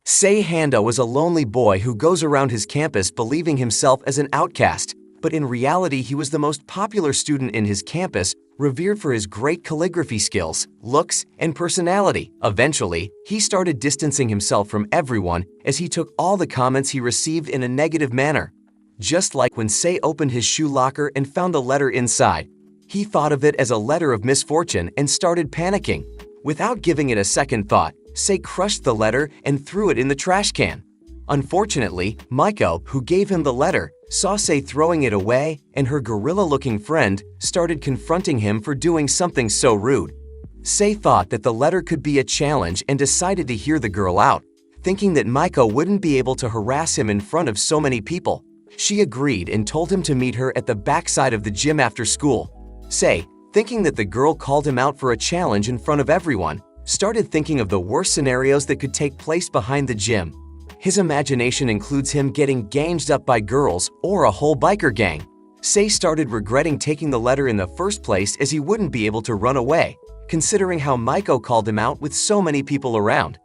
Sei Handa was a lonely boy who goes around his campus believing himself as an outcast, but in reality he was the most popular student in his campus, revered for his great calligraphy skills, looks, and personality. Eventually, he started distancing himself from everyone as he took all the comments he received in a negative manner. Just like when Sei opened his shoe locker and found a letter inside. He thought of it as a letter of misfortune and started panicking. Without giving it a second thought, Sei crushed the letter and threw it in the trash can. Unfortunately, Maiko, who gave him the letter, saw Sei throwing it away, and her gorilla-looking friend started confronting him for doing something so rude. Sei thought that the letter could be a challenge and decided to hear the girl out, thinking that Maiko wouldn't be able to harass him in front of so many people. She agreed and told him to meet her at the backside of the gym after school. Sei, thinking that the girl called him out for a challenge in front of everyone, started thinking of the worst scenarios that could take place behind the gym. His imagination includes him getting ganged up by girls or a whole biker gang. Sei started regretting taking the letter in the first place as he wouldn't be able to run away, considering how Maiko called him out with so many people around.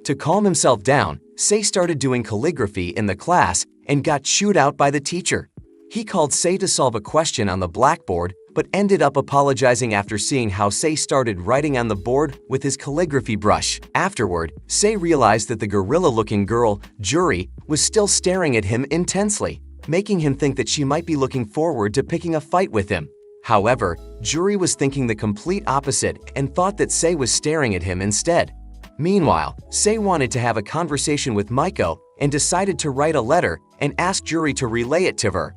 To calm himself down, Sei started doing calligraphy in the class and got chewed out by the teacher. He called Sei to solve a question on the blackboard, but ended up apologizing after seeing how Sei started writing on the board with his calligraphy brush. Afterward, Sei realized that the gorilla-looking girl, Juri, was still staring at him intensely, making him think that she might be looking forward to picking a fight with him. However, Juri was thinking the complete opposite and thought that Sei was staring at him instead. Meanwhile, Sei wanted to have a conversation with Maiko and decided to write a letter and ask Juri to relay it to her.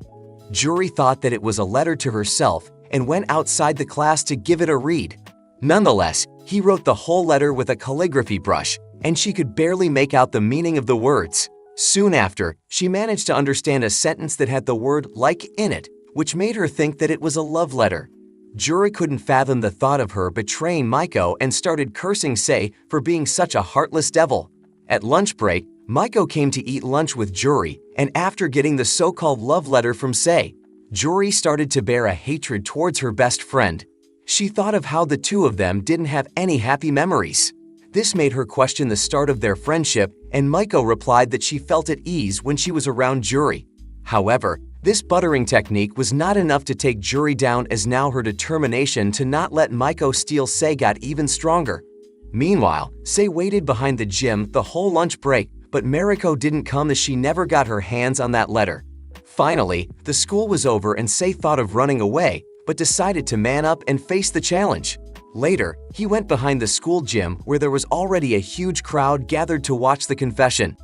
Juri thought that it was a letter to herself and went outside the class to give it a read. Nonetheless, he wrote the whole letter with a calligraphy brush, and she could barely make out the meaning of the words. Soon after, she managed to understand a sentence that had the word "like" in it, which made her think that it was a love letter. Juri couldn't fathom the thought of her betraying Maiko and started cursing Sei for being such a heartless devil. At lunch break, Maiko came to eat lunch with Juri, and after getting the so-called love letter from Sei, Juri started to bear a hatred towards her best friend. She thought of how the two of them didn't have any happy memories. This made her question the start of their friendship, and Maiko replied that she felt at ease when she was around Juri. However, this buttering technique was not enough to take Juri down, as now her determination to not let Maiko steal Sei got even stronger. Meanwhile, Sei waited behind the gym the whole lunch break, but Mariko didn't come as she never got her hands on that letter. Finally, the school was over and Sei thought of running away, but decided to man up and face the challenge. Later, he went behind the school gym where there was already a huge crowd gathered to watch the confession.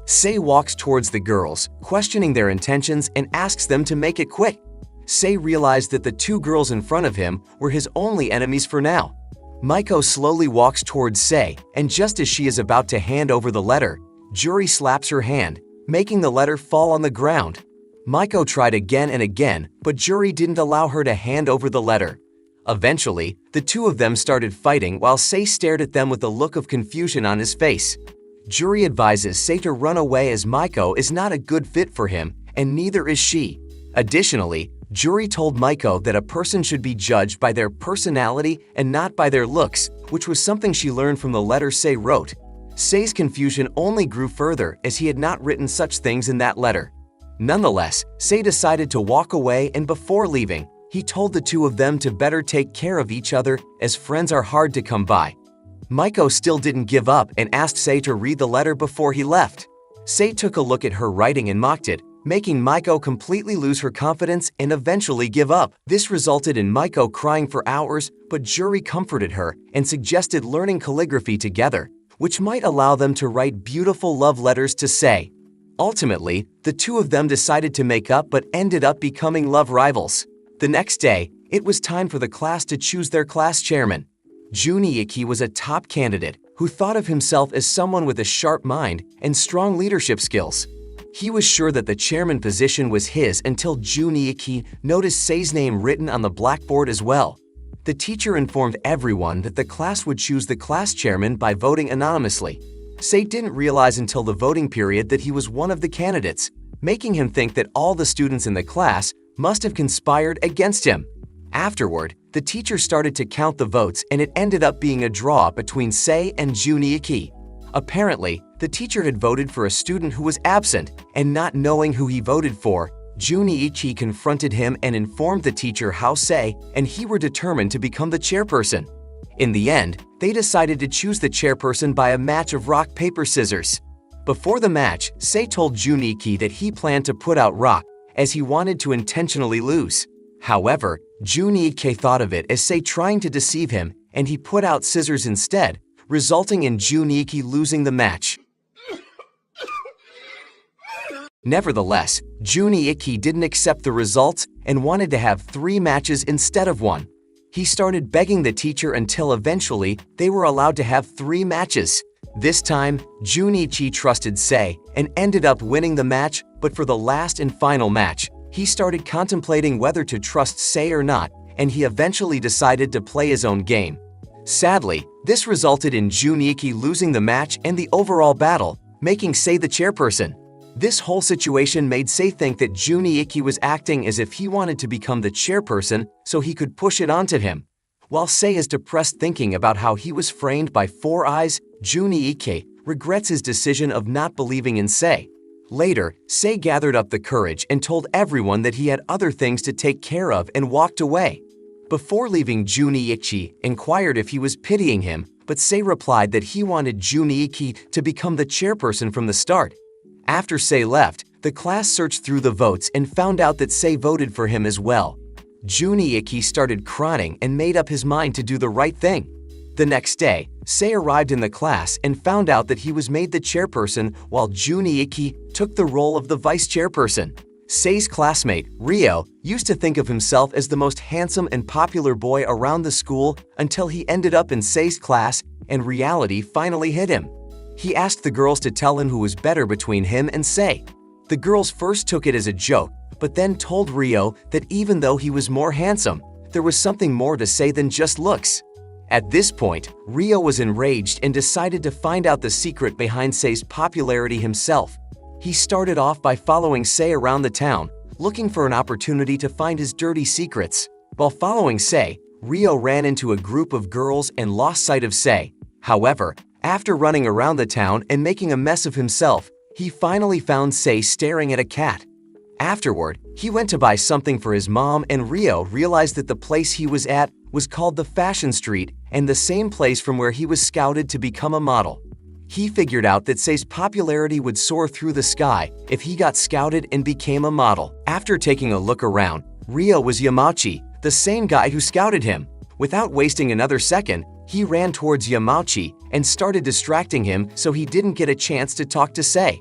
Sei walks towards the girls, questioning their intentions and asks them to make it quick. Sei realized that the two girls in front of him were his only enemies for now. Maiko slowly walks towards Sei, and just as she is about to hand over the letter, Juri slaps her hand, making the letter fall on the ground. Maiko tried again and again, but Juri didn't allow her to hand over the letter. Eventually, the two of them started fighting while Sei stared at them with a look of confusion on his face. Juri advises Sei to run away as Maiko is not a good fit for him, and neither is she. Additionally, Juri told Maiko that a person should be judged by their personality and not by their looks, which was something she learned from the letter Sei wrote. Sei's confusion only grew further as he had not written such things in that letter. Nonetheless, Sei decided to walk away, and before leaving, he told the two of them to better take care of each other as friends are hard to come by. Maiko still didn't give up and asked Sei to read the letter before he left. Sei took a look at her writing and mocked it, making Maiko completely lose her confidence and eventually give up. This resulted in Maiko crying for hours, but Juri comforted her and suggested learning calligraphy together, which might allow them to write beautiful love letters to Sei. Ultimately, the two of them decided to make up but ended up becoming love rivals. The next day, it was time for the class to choose their class chairman. Junichi was a top candidate who thought of himself as someone with a sharp mind and strong leadership skills. He was sure that the chairman position was his until Junichi noticed Sei's name written on the blackboard as well. The teacher informed everyone that the class would choose the class chairman by voting anonymously. Sei didn't realize until the voting period that he was one of the candidates, making him think that all the students in the class must have conspired against him. Afterward, the teacher started to count the votes, and it ended up being a draw between Sei and Junichi. Apparently, The teacher had voted for a student who was absent, and not knowing who he voted for, Junichi confronted him and informed the teacher how Sei and he were determined to become the chairperson. In the end, they decided to choose the chairperson by a match of rock, paper, scissors. Before the match, Sei told Junichi that he planned to put out rock, as he wanted to intentionally lose. However, Junichi thought of it as Sei trying to deceive him, and he put out scissors instead, resulting in Junichi losing the match. Nevertheless, Junichi didn't accept the results and wanted to have 3 matches instead of 1. He started begging the teacher until eventually they were allowed to have 3 matches. This time, Junichi trusted Sei and ended up winning the match, but for the last and final match, he started contemplating whether to trust Sei or not, and he eventually decided to play his own game. Sadly, this resulted in Junichi losing the match and the overall battle, making Sei the chairperson. This whole situation made Sei think that Junichi was acting as if he wanted to become the chairperson so he could push it onto him. While Sei is depressed thinking about how he was framed by 4 eyes, Junichi regrets his decision of not believing in Sei. Later, Sei gathered up the courage and told everyone that he had other things to take care of and walked away. Before leaving, Junichi inquired if he was pitying him, but Sei replied that he wanted Junichi to become the chairperson from the start. After Sei left, the class searched through the votes and found out that Sei voted for him as well. Junichi started crying and made up his mind to do the right thing. The next day, Sei arrived in the class and found out that he was made the chairperson while Junichi took the role of the vice chairperson. Sei's classmate, Ryo, used to think of himself as the most handsome and popular boy around the school until he ended up in Sei's class and reality finally hit him. He asked the girls to tell him who was better between him and Sei. The girls first took it as a joke, but then told Ryo that even though he was more handsome, there was something more to Sei than just looks. At this point, Ryo was enraged and decided to find out the secret behind Sei's popularity himself. He started off by following Sei around the town, looking for an opportunity to find his dirty secrets. While following Sei, Ryo ran into a group of girls and lost sight of Sei. However, after running around the town and making a mess of himself, he finally found Sei staring at a cat. Afterward, he went to buy something for his mom, and Ryo realized that the place he was at was called the Fashion Street and the same place from where he was scouted to become a model. He figured out that Sei's popularity would soar through the sky if he got scouted and became a model. After taking a look around, Ryo was Yamauchi, the same guy who scouted him. Without wasting another second, he ran towards Yamauchi and started distracting him so he didn't get a chance to talk to Sei.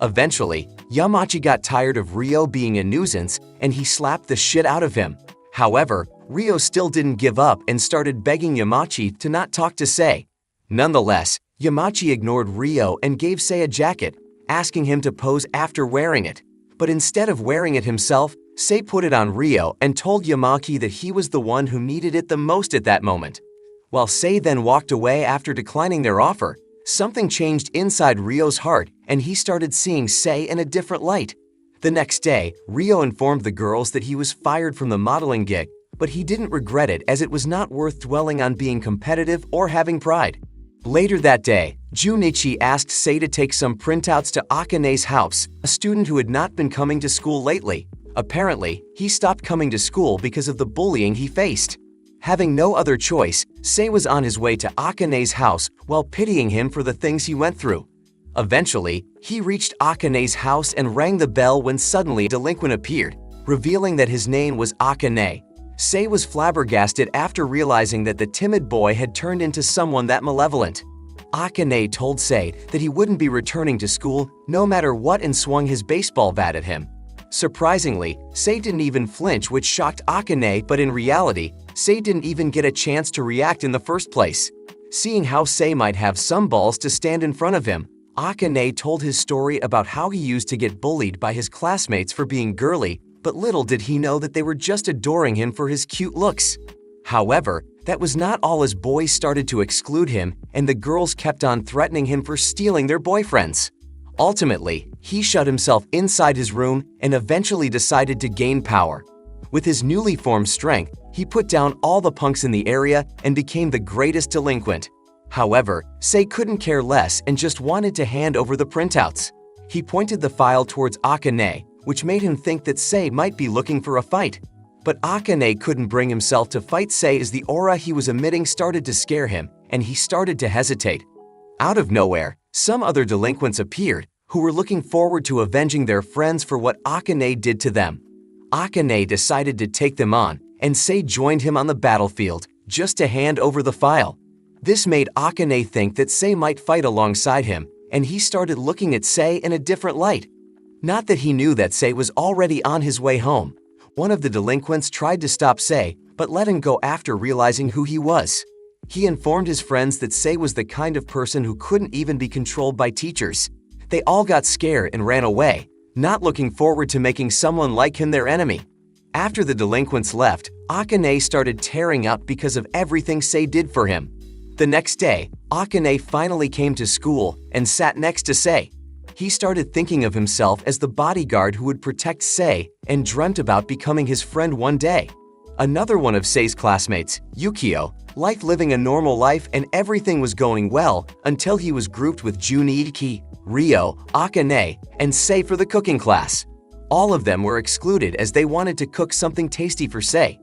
Eventually, Yamauchi got tired of Ryo being a nuisance and he slapped the shit out of him. However, Ryo still didn't give up and started begging Yamauchi to not talk to Sei. Nonetheless, Yamauchi ignored Ryo and gave Sei a jacket, asking him to pose after wearing it. But instead of wearing it himself, Sei put it on Ryo and told Yamauchi that he was the one who needed it the most at that moment. While Sei then walked away after declining their offer, something changed inside Ryo's heart and he started seeing Sei in a different light. The next day, Ryo informed the girls that he was fired from the modeling gig, but he didn't regret it as it was not worth dwelling on being competitive or having pride. Later that day, Junichi asked Sei to take some printouts to Akane's house, a student who had not been coming to school lately. Apparently, he stopped coming to school because of the bullying he faced. Having no other choice, Sei was on his way to Akane's house while pitying him for the things he went through. Eventually, he reached Akane's house and rang the bell when suddenly a delinquent appeared, revealing that his name was Akane. Sei was flabbergasted after realizing that the timid boy had turned into someone that malevolent. Akane told Sei that he wouldn't be returning to school no matter what and swung his baseball bat at him. Surprisingly, Sei didn't even flinch, which shocked Akane, but in reality, Sei didn't even get a chance to react in the first place. Seeing how Sei might have some balls to stand in front of him, Akane told his story about how he used to get bullied by his classmates for being girly, but little did he know that they were just adoring him for his cute looks. However, that was not all, as boys started to exclude him and the girls kept on threatening him for stealing their boyfriends. Ultimately, he shut himself inside his room and eventually decided to gain power. With his newly formed strength, he put down all the punks in the area and became the greatest delinquent. However, Sei couldn't care less and just wanted to hand over the printouts. He pointed the file towards Akane, which made him think that Sei might be looking for a fight. But Akane couldn't bring himself to fight Sei as the aura he was emitting started to scare him, and he started to hesitate. Out of nowhere, some other delinquents appeared who were looking forward to avenging their friends for what Akane did to them. Akane decided to take them on, and Sei joined him on the battlefield just to hand over the file. This made Akane think that Sei might fight alongside him, and he started looking at Sei in a different light. Not that he knew that Sei was already on his way home. One of the delinquents tried to stop Sei, but let him go after realizing who he was. He informed his friends that Sei was the kind of person who couldn't even be controlled by teachers. They all got scared and ran away, not looking forward to making someone like him their enemy. After the delinquents left, Akane started tearing up because of everything Sei did for him. The next day, Akane finally came to school and sat next to Sei. He started thinking of himself as the bodyguard who would protect Sei and dreamt about becoming his friend one day. Another one of Sei's classmates, Yukio, liked living a normal life and everything was going well until he was grouped with Junichi, Ryo, Akane, and Sei for the cooking class. All of them were excluded as they wanted to cook something tasty for Sei.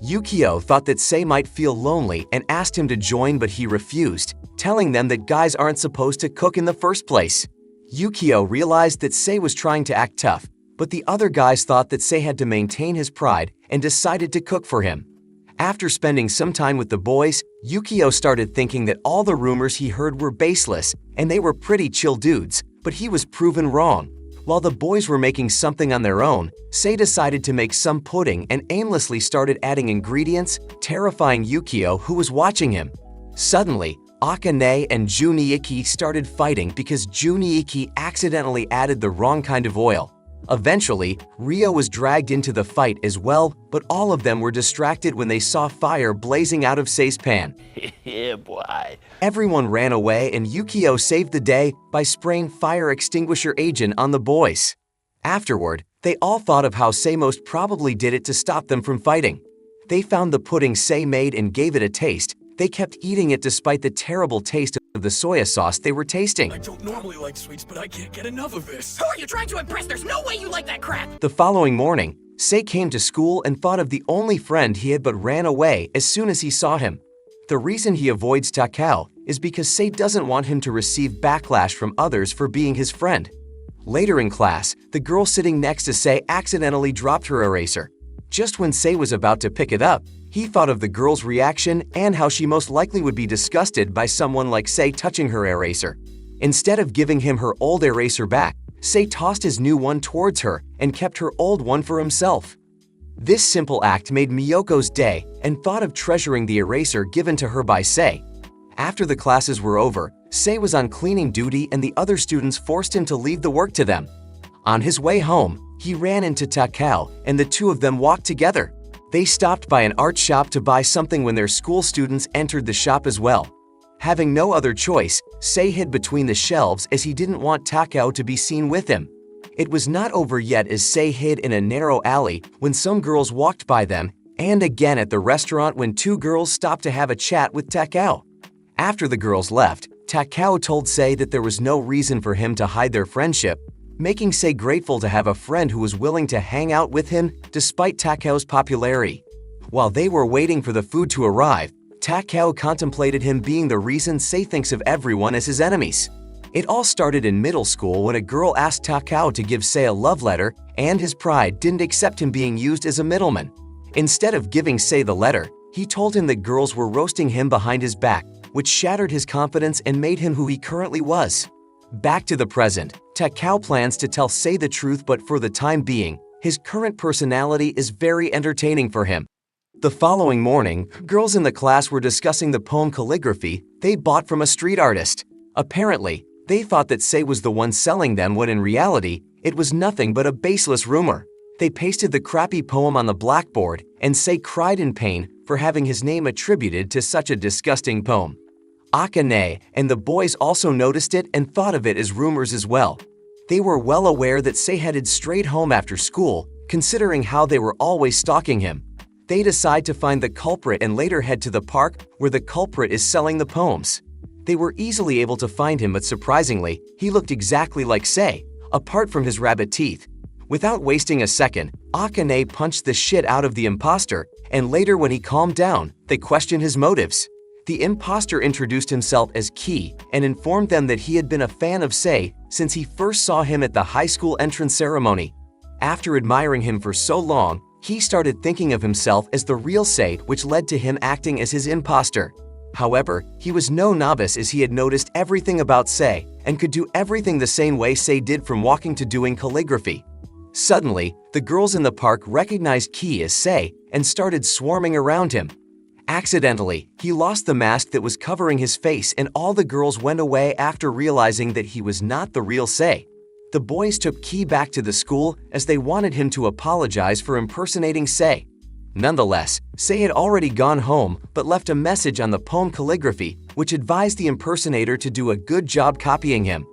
Yukio thought that Sei might feel lonely and asked him to join, but he refused, telling them that guys aren't supposed to cook in the first place. Yukio realized that Sei was trying to act tough, but the other guys thought that Sei had to maintain his pride and decided to cook for him. After spending some time with the boys, Yukio started thinking that all the rumors he heard were baseless and they were pretty chill dudes, but he was proven wrong. While the boys were making something on their own, Sei decided to make some pudding and aimlessly started adding ingredients, terrifying Yukio who was watching him. Suddenly, Akane and Junichi started fighting because Junichi accidentally added the wrong kind of oil. Eventually, Ryo was dragged into the fight as well, but all of them were distracted when they saw fire blazing out of Sei's pan. Yeah, boy. Everyone ran away and Yukio saved the day by spraying fire extinguisher agent on the boys. Afterward, they all thought of how Sei most probably did it to stop them from fighting. They found the pudding Sei made and gave it a taste. They kept eating it despite the terrible taste of the soya sauce they were tasting. I don't normally like sweets, but I can't get enough of this. Who are you trying to impress? There's no way you like that crap! The following morning, Sei came to school and thought of the only friend he had but ran away as soon as he saw him. The reason he avoids Takao is because Sei doesn't want him to receive backlash from others for being his friend. Later in class, the girl sitting next to Sei accidentally dropped her eraser. Just when Sei was about to pick it up, he thought of the girl's reaction and how she most likely would be disgusted by someone like Sei touching her eraser. Instead of giving him her old eraser back, Sei tossed his new one towards her and kept her old one for himself. This simple act made Miyoko's day and thought of treasuring the eraser given to her by Sei. After the classes were over, Sei was on cleaning duty and the other students forced him to leave the work to them. On his way home, he ran into Takao and the two of them walked together. They stopped by an art shop to buy something when their school students entered the shop as well. Having no other choice, Sei hid between the shelves as he didn't want Takao to be seen with him. It was not over yet as Sei hid in a narrow alley when some girls walked by them, and again at the restaurant when two girls stopped to have a chat with Takao. After the girls left, Takao told Sei that there was no reason for him to hide their friendship, making Sei grateful to have a friend who was willing to hang out with him despite Takao's popularity. While they were waiting for the food to arrive, Takao contemplated him being the reason Sei thinks of everyone as his enemies. It all started in middle school when a girl asked Takao to give Sei a love letter, and his pride didn't accept him being used as a middleman. Instead of giving Sei the letter, he told him that girls were roasting him behind his back, which shattered his confidence and made him who he currently was. Back to the present, Takao plans to tell Sei the truth, but for the time being, his current personality is very entertaining for him. The following morning, girls in the class were discussing the poem calligraphy they bought from a street artist. Apparently, they thought that Sei was the one selling them when in reality, it was nothing but a baseless rumor. They pasted the crappy poem on the blackboard, and Sei cried in pain for having his name attributed to such a disgusting poem. Akane and the boys also noticed it and thought of it as rumors as well. They were well aware that Sei headed straight home after school, considering how they were always stalking him. They decide to find the culprit and later head to the park where the culprit is selling the poems. They were easily able to find him, but surprisingly, he looked exactly like Sei, apart from his rabbit teeth. Without wasting a second, Akane punched the shit out of the imposter, and later when he calmed down, they questioned his motives. The imposter introduced himself as Ki and informed them that he had been a fan of Sei since he first saw him at the high school entrance ceremony. After admiring him for so long, he started thinking of himself as the real Sei, which led to him acting as his imposter. However, he was no novice, as he had noticed everything about Sei and could do everything the same way Sei did, from walking to doing calligraphy. Suddenly, the girls in the park recognized Ki as Sei and started swarming around him. Accidentally, he lost the mask that was covering his face, and all the girls went away after realizing that he was not the real Sei. The boys took Ki back to the school as they wanted him to apologize for impersonating Sei. Nonetheless, Sei had already gone home but left a message on the poem calligraphy which advised the impersonator to do a good job copying him.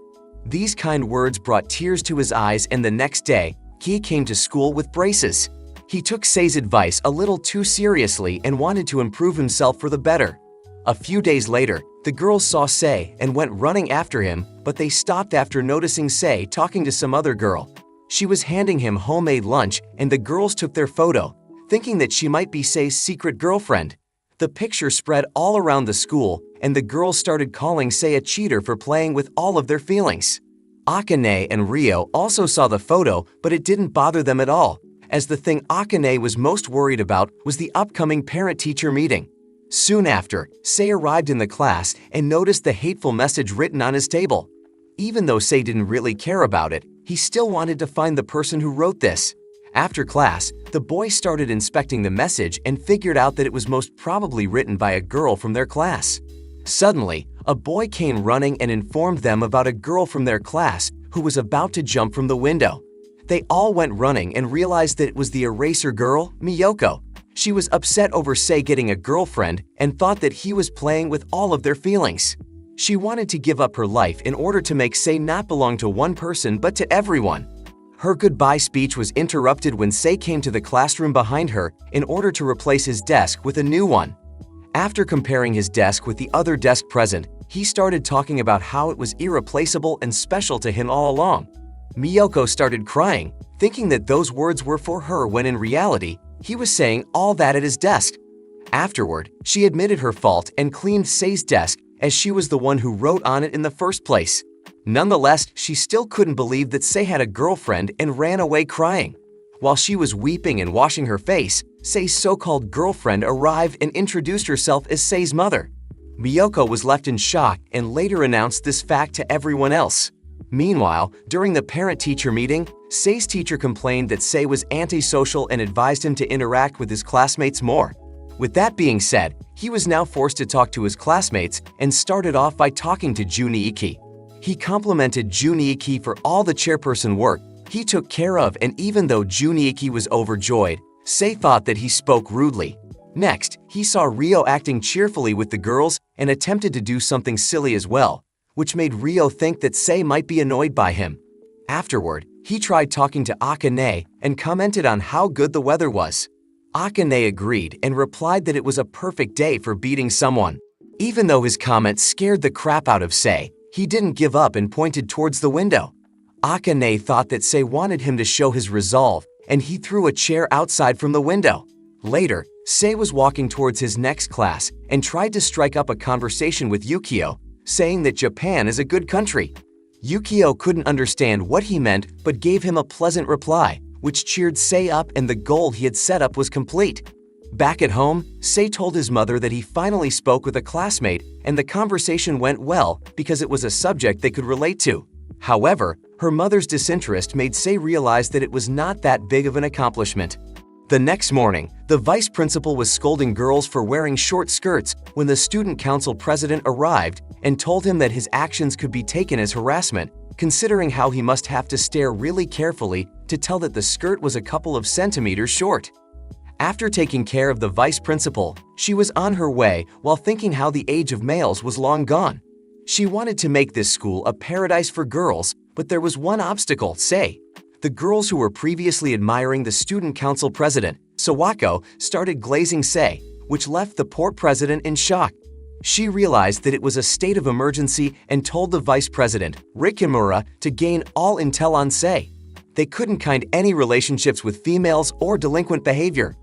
These kind words brought tears to his eyes, and the next day, Ki came to school with braces. He took Sei's advice a little too seriously and wanted to improve himself for the better. A few days later, the girls saw Sei and went running after him, but they stopped after noticing Sei talking to some other girl. She was handing him homemade lunch, and the girls took their photo, thinking that she might be Sei's secret girlfriend. The picture spread all around the school, and the girls started calling Sei a cheater for playing with all of their feelings. Akane and Ryo also saw the photo, but it didn't bother them at all, as the thing Akane was most worried about was the upcoming parent-teacher meeting. Soon after, Sei arrived in the class and noticed the hateful message written on his table. Even though Sei didn't really care about it, he still wanted to find the person who wrote this. After class, the boys started inspecting the message and figured out that it was most probably written by a girl from their class. Suddenly, a boy came running and informed them about a girl from their class who was about to jump from the window. They all went running and realized that it was the eraser girl, Miyoko. She was upset over Sei getting a girlfriend and thought that he was playing with all of their feelings. She wanted to give up her life in order to make Sei not belong to one person but to everyone. Her goodbye speech was interrupted when Sei came to the classroom behind her in order to replace his desk with a new one. After comparing his desk with the other desk present, he started talking about how it was irreplaceable and special to him all along. Miyoko started crying, thinking that those words were for her when in reality, he was saying all that at his desk. Afterward, she admitted her fault and cleaned Sei's desk, as she was the one who wrote on it in the first place. Nonetheless, she still couldn't believe that Sei had a girlfriend and ran away crying. While she was weeping and washing her face, Sei's so-called girlfriend arrived and introduced herself as Sei's mother. Miyoko was left in shock and later announced this fact to everyone else. Meanwhile, during the parent-teacher meeting, Sei's teacher complained that Sei was antisocial and advised him to interact with his classmates more. With that being said, he was now forced to talk to his classmates and started off by talking to Junichi. He complimented Junichi for all the chairperson work he took care of, and even though Junichi was overjoyed, Sei thought that he spoke rudely. Next, he saw Ryo acting cheerfully with the girls and attempted to do something silly as well, which made Ryo think that Sei might be annoyed by him. Afterward, he tried talking to Akane and commented on how good the weather was. Akane agreed and replied that it was a perfect day for beating someone. Even though his comment scared the crap out of Sei, he didn't give up and pointed towards the window. Akane thought that Sei wanted him to show his resolve, and he threw a chair outside from the window. Later, Sei was walking towards his next class and tried to strike up a conversation with Yukio, saying that Japan is a good country. Yukio couldn't understand what he meant but gave him a pleasant reply, which cheered Sei up, and the goal he had set up was complete. Back at home, Sei told his mother that he finally spoke with a classmate and the conversation went well because it was a subject they could relate to. However, her mother's disinterest made Sei realize that it was not that big of an accomplishment. The next morning, the vice principal was scolding girls for wearing short skirts when the student council president arrived and told him that his actions could be taken as harassment, considering how he must have to stare really carefully to tell that the skirt was a couple of centimeters short. After taking care of the vice principal, she was on her way while thinking how the age of males was long gone. She wanted to make this school a paradise for girls, but there was one obstacle: Sei. The girls who were previously admiring the student council president, Sawako, started glazing Sei, which left the poor president in shock. She realized that it was a state of emergency and told the vice president, Rikimura, to gain all intel on Sei. They couldn't find any relationships with females or delinquent behavior.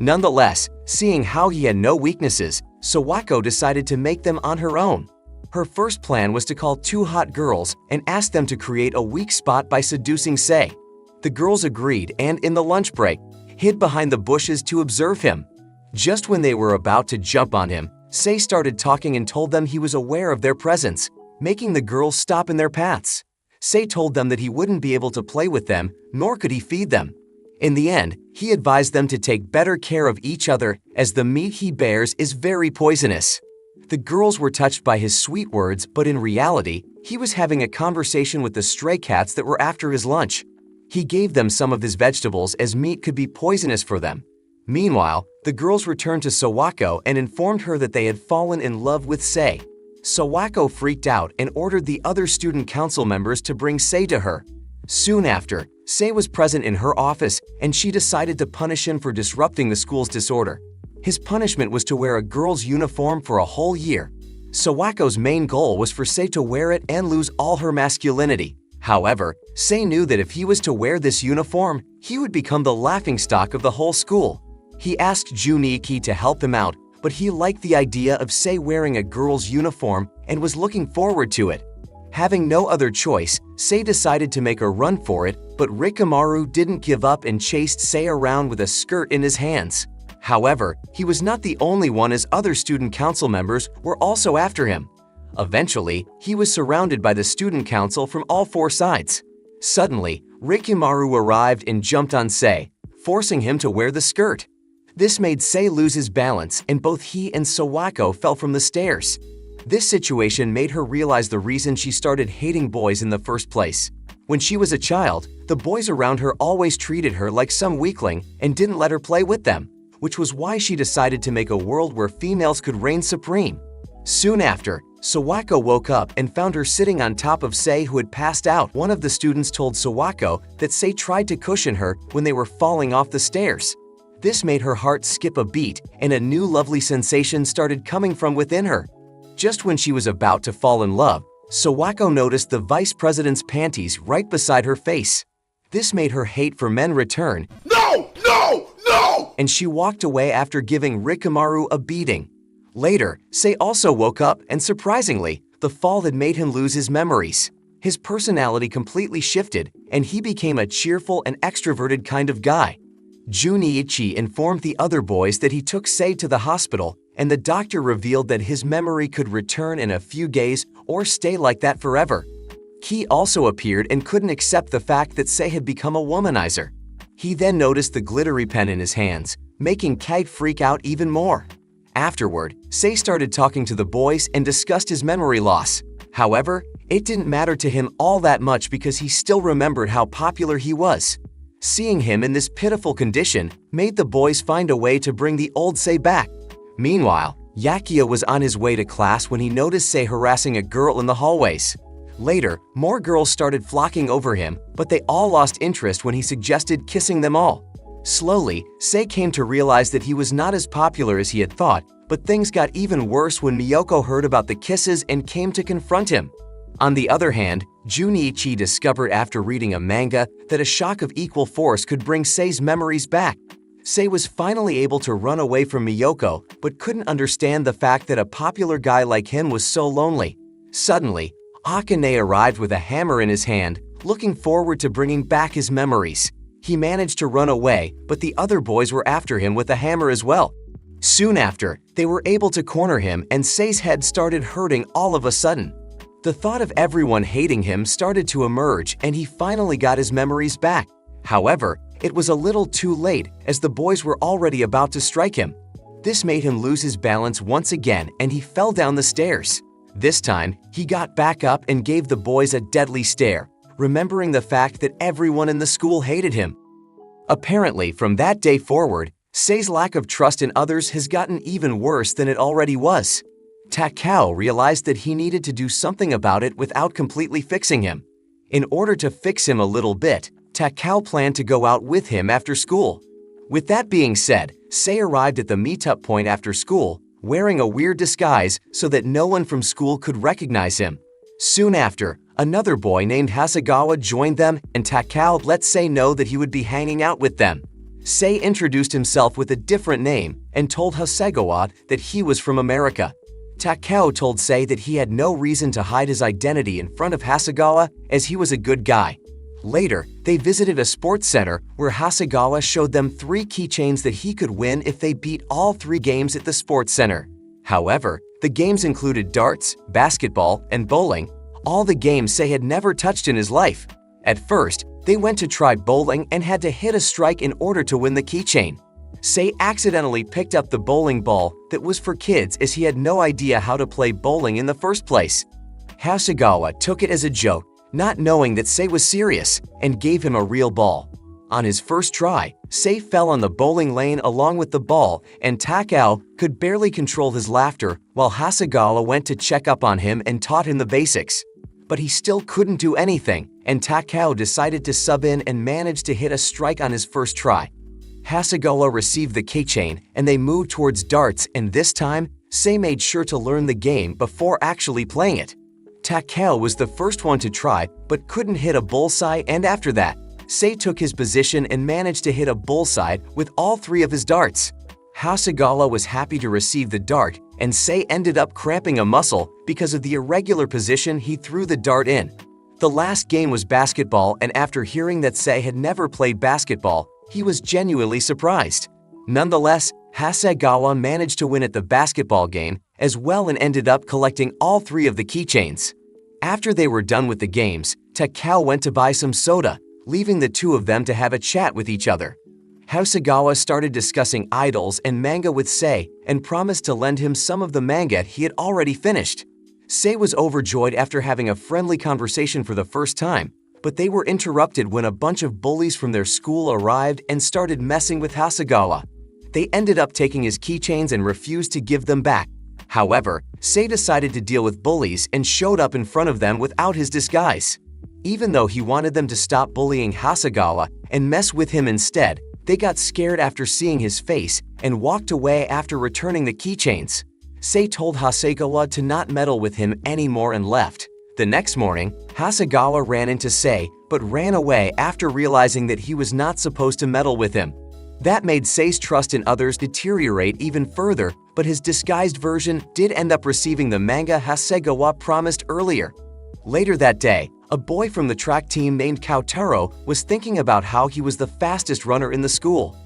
Nonetheless, seeing how he had no weaknesses, Sawako decided to make them on her own. Her first plan was to call two hot girls and ask them to create a weak spot by seducing Sei. The girls agreed and, in the lunch break, hid behind the bushes to observe him. Just when they were about to jump on him, Sei started talking and told them he was aware of their presence, making the girls stop in their paths. Sei told them that he wouldn't be able to play with them, nor could he feed them. In the end, he advised them to take better care of each other as the meat he bears is very poisonous. The girls were touched by his sweet words, but in reality, he was having a conversation with the stray cats that were after his lunch. He gave them some of his vegetables as meat could be poisonous for them. Meanwhile, the girls returned to Sawako and informed her that they had fallen in love with Sei. Sawako freaked out and ordered the other student council members to bring Sei to her. Soon after, Sei was present in her office and she decided to punish him for disrupting the school's disorder. His punishment was to wear a girl's uniform for a whole year. Sawako's main goal was for Sei to wear it and lose all her masculinity. However, Sei knew that if he was to wear this uniform, he would become the laughingstock of the whole school. He asked Junichi to help him out, but he liked the idea of Sei wearing a girl's uniform and was looking forward to it. Having no other choice, Sei decided to make a run for it, but Rikimaru didn't give up and chased Sei around with a skirt in his hands. However, he was not the only one, as other student council members were also after him. Eventually, he was surrounded by the student council from all four sides. Suddenly, Rikimaru arrived and jumped on Sei, forcing him to wear the skirt. This made Sei lose his balance and both he and Sawako fell from the stairs. This situation made her realize the reason she started hating boys in the first place. When she was a child, the boys around her always treated her like some weakling and didn't let her play with them, which was why she decided to make a world where females could reign supreme. Soon after, Sawako woke up and found her sitting on top of Sei, who had passed out. One of the students told Sawako that Sei tried to cushion her when they were falling off the stairs. This made her heart skip a beat and a new lovely sensation started coming from within her. Just when she was about to fall in love, Sawako noticed the vice president's panties right beside her face. This made her hate for men return. No! No! No! And she walked away after giving Rikimaru a beating. Later, Sei also woke up and surprisingly, the fall had made him lose his memories. His personality completely shifted and he became a cheerful and extroverted kind of guy. Junichi informed the other boys that he took Sei to the hospital and the doctor revealed that his memory could return in a few days or stay like that forever. Ki also appeared and couldn't accept the fact that Sei had become a womanizer. He then noticed the glittery pen in his hands, making Kite freak out even more. Afterward, Sei started talking to the boys and discussed his memory loss. However, it didn't matter to him all that much because he still remembered how popular he was. Seeing him in this pitiful condition made the boys find a way to bring the old Sei back. Meanwhile, Yakia was on his way to class when he noticed Sei harassing a girl in the hallways. Later, more girls started flocking over him, but they all lost interest when he suggested kissing them all. Slowly, Sei came to realize that he was not as popular as he had thought, but things got even worse when Miyoko heard about the kisses and came to confront him. On the other hand, Junichi discovered after reading a manga that a shock of equal force could bring Sei's memories back. Sei was finally able to run away from Miyoko, but couldn't understand the fact that a popular guy like him was so lonely. Suddenly, Akane arrived with a hammer in his hand, looking forward to bringing back his memories. He managed to run away, but the other boys were after him with a hammer as well. Soon after, they were able to corner him and Sei's head started hurting all of a sudden. The thought of everyone hating him started to emerge and he finally got his memories back. However, it was a little too late as the boys were already about to strike him. This made him lose his balance once again and he fell down the stairs. This time, he got back up and gave the boys a deadly stare, remembering the fact that everyone in the school hated him. Apparently, from that day forward, Sei's lack of trust in others has gotten even worse than it already was. Takao realized that he needed to do something about it without completely fixing him. In order to fix him a little bit, Takao planned to go out with him after school. With that being said, Sei arrived at the meetup point after school, wearing a weird disguise so that no one from school could recognize him. Soon after, another boy named Hasegawa joined them, and Takao let Sei know that he would be hanging out with them. Sei introduced himself with a different name and told Hasegawa that he was from America. Takao told Sei that he had no reason to hide his identity in front of Hasegawa as he was a good guy. Later, they visited a sports center where Hasegawa showed them 3 keychains that he could win if they beat all 3 games at the sports center. However, the games included darts, basketball, and bowling, all the games Sei had never touched in his life. At first, they went to try bowling and had to hit a strike in order to win the keychain. Sei accidentally picked up the bowling ball that was for kids as he had no idea how to play bowling in the first place. Hasegawa took it as a joke, not knowing that Sei was serious, and gave him a real ball. On his first try, Sei fell on the bowling lane along with the ball, and Takao could barely control his laughter while Hasegawa went to check up on him and taught him the basics. But he still couldn't do anything, and Takao decided to sub in and managed to hit a strike on his first try. Hasegawa received the keychain, and they moved towards darts, and this time, Sei made sure to learn the game before actually playing it. Takao was the first one to try, but couldn't hit a bullseye, and after that, Sei took his position and managed to hit a bullseye with all 3 of his darts. Hasegawa was happy to receive the dart, and Sei ended up cramping a muscle because of the irregular position he threw the dart in. The last game was basketball, and after hearing that Sei had never played basketball, he was genuinely surprised. Nonetheless, Hasegawa managed to win at the basketball game as well and ended up collecting all 3 of the keychains. After they were done with the games, Takao went to buy some soda, leaving the 2 of them to have a chat with each other. Hasegawa started discussing idols and manga with Sei and promised to lend him some of the manga he had already finished. Sei was overjoyed after having a friendly conversation for the first time, but they were interrupted when a bunch of bullies from their school arrived and started messing with Hasegawa. They ended up taking his keychains and refused to give them back. However, Sei decided to deal with bullies and showed up in front of them without his disguise. Even though he wanted them to stop bullying Hasegawa and mess with him instead, they got scared after seeing his face and walked away after returning the keychains. Sei told Hasegawa to not meddle with him anymore and left. The next morning, Hasegawa ran into Sei but ran away after realizing that he was not supposed to meddle with him. That made Sei's trust in others deteriorate even further, but his disguised version did end up receiving the manga Hasegawa promised earlier. Later that day, a boy from the track team named Kotaro was thinking about how he was the fastest runner in the school.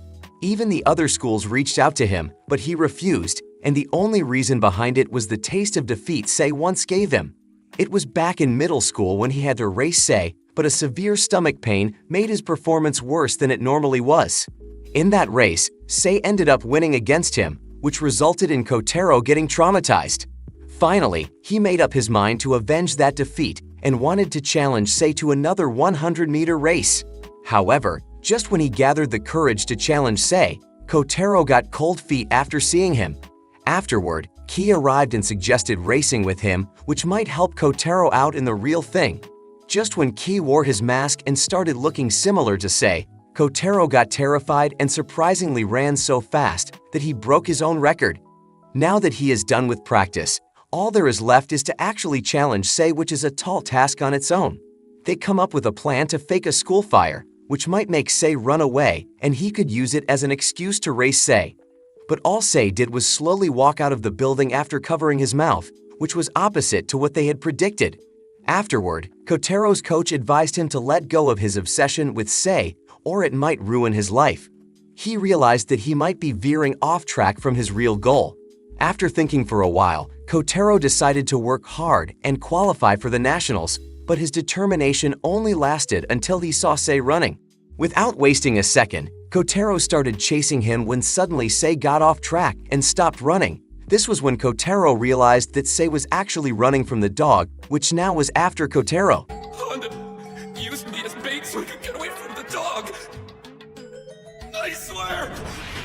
Even the other schools reached out to him, but he refused, and the only reason behind it was the taste of defeat Sei once gave him. It was back in middle school when he had to race Sei, but a severe stomach pain made his performance worse than it normally was. In that race, Sei ended up winning against him, which resulted in Kotaro getting traumatized. Finally, he made up his mind to avenge that defeat and wanted to challenge Sei to another 100-meter race. However, just when he gathered the courage to challenge Sei, Kotaro got cold feet after seeing him. Afterward, Ki arrived and suggested racing with him, which might help Kotaro out in the real thing. Just when Ki wore his mask and started looking similar to Sei, Kotaro got terrified and surprisingly ran so fast that he broke his own record. Now that he is done with practice, all there is left is to actually challenge Sei, which is a tall task on its own. They come up with a plan to fake a school fire, which might make Sei run away, and he could use it as an excuse to race Sei. But all Sei did was slowly walk out of the building after covering his mouth, which was opposite to what they had predicted. Afterward, Kotaro's coach advised him to let go of his obsession with Sei, or it might ruin his life. He realized that he might be veering off track from his real goal. After thinking for a while, Kotaro decided to work hard and qualify for the nationals, but his determination only lasted until he saw Sei running. Without wasting a second, Kotaro started chasing him when suddenly Sei got off track and stopped running. This was when Kotaro realized that Sei was actually running from the dog, which now was after Kotaro. Honda used me as bait so you can get away from the dog. I swear,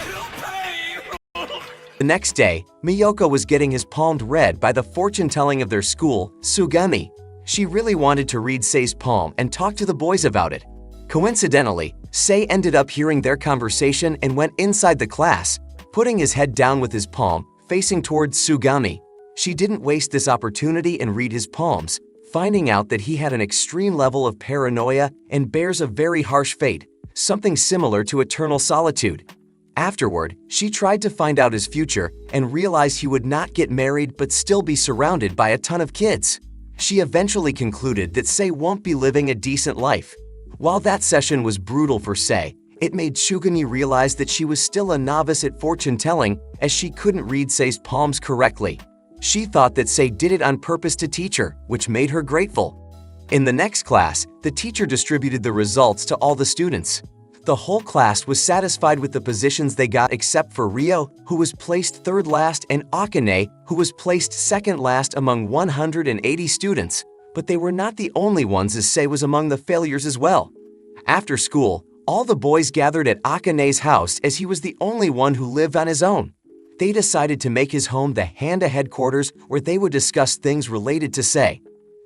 he'll pay. The next day, Miyoko was getting his palm read by the fortune-telling of their school, Sugami. She really wanted to read Sei's palm and talk to the boys about it. Coincidentally, Sei ended up hearing their conversation and went inside the class. Putting his head down with his palm, facing towards Sugami. She didn't waste this opportunity and read his palms, finding out that he had an extreme level of paranoia and bears a very harsh fate, something similar to eternal solitude. Afterward, she tried to find out his future and realized he would not get married but still be surrounded by a ton of kids. She eventually concluded that Sei won't be living a decent life. While that session was brutal for Sei, it made Shugani realize that she was still a novice at fortune-telling as she couldn't read Sei's palms correctly. She thought that Sei did it on purpose to teach her, which made her grateful. In the next class, the teacher distributed the results to all the students. The whole class was satisfied with the positions they got except for Ryo, who was placed third last, and Akane, who was placed second last among 180 students. But they were not the only ones, as Sei was among the failures as well. After school, all the boys gathered at Akane's house as he was the only one who lived on his own. They decided to make his home the Handa headquarters where they would discuss things related to Sei.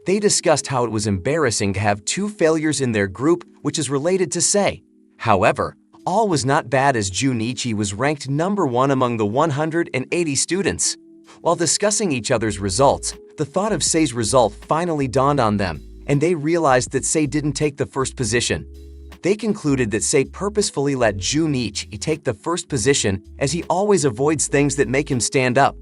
They discussed how it was embarrassing to have 2 failures in their group, which is related to Sei. However, all was not bad as Junichi was ranked number 1 among the 180 students. While discussing each other's results, the thought of Sei's result finally dawned on them, and they realized that Sei didn't take the first position. They concluded that Sei purposefully let Junichi take the first position as he always avoids things that make him stand up.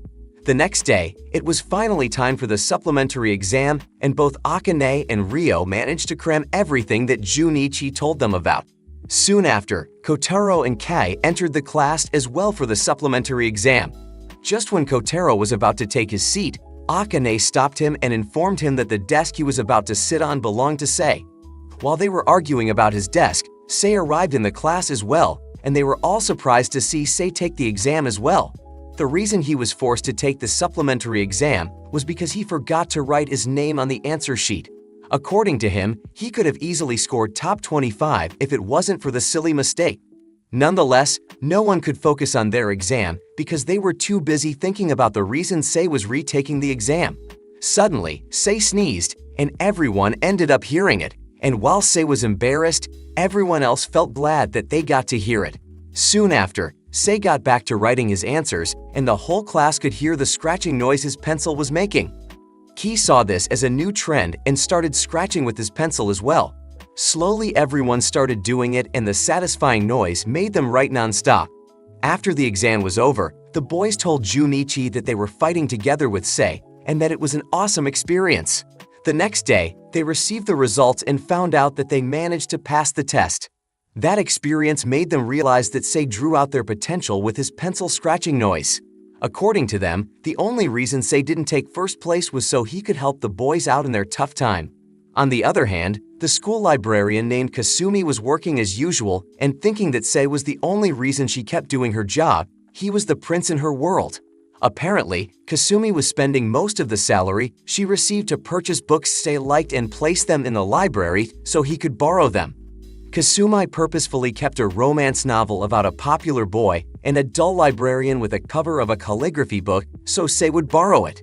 The next day, it was finally time for the supplementary exam, and both Akane and Ryo managed to cram everything that Junichi told them about. Soon after, Kotaro and Kai entered the class as well for the supplementary exam. Just when Kotaro was about to take his seat, Akane stopped him and informed him that the desk he was about to sit on belonged to Sei. While they were arguing about his desk, Sei arrived in the class as well, and they were all surprised to see Sei take the exam as well. The reason he was forced to take the supplementary exam was because he forgot to write his name on the answer sheet. According to him, he could have easily scored top 25 if it wasn't for the silly mistake. Nonetheless, no one could focus on their exam because they were too busy thinking about the reason Sei was retaking the exam. Suddenly, Sei sneezed, and everyone ended up hearing it, and while Sei was embarrassed, everyone else felt glad that they got to hear it. Soon after, Sei got back to writing his answers, and the whole class could hear the scratching noise his pencil was making. Ki saw this as a new trend and started scratching with his pencil as well. Slowly everyone started doing it, and the satisfying noise made them write non-stop. After the exam was over, the boys told Junichi that they were fighting together with Sei and that it was an awesome experience. The next day, they received the results and found out that they managed to pass the test. That experience made them realize that Sei drew out their potential with his pencil scratching noise. According to them, the only reason Sei didn't take first place was so he could help the boys out in their tough time. On the other hand, the school librarian named Kasumi was working as usual and thinking that Sei was the only reason she kept doing her job. He was the prince in her world. Apparently, Kasumi was spending most of the salary she received to purchase books Sei liked and place them in the library so he could borrow them. Kasumi purposefully kept a romance novel about a popular boy and a dull librarian with a cover of a calligraphy book so Sei would borrow it.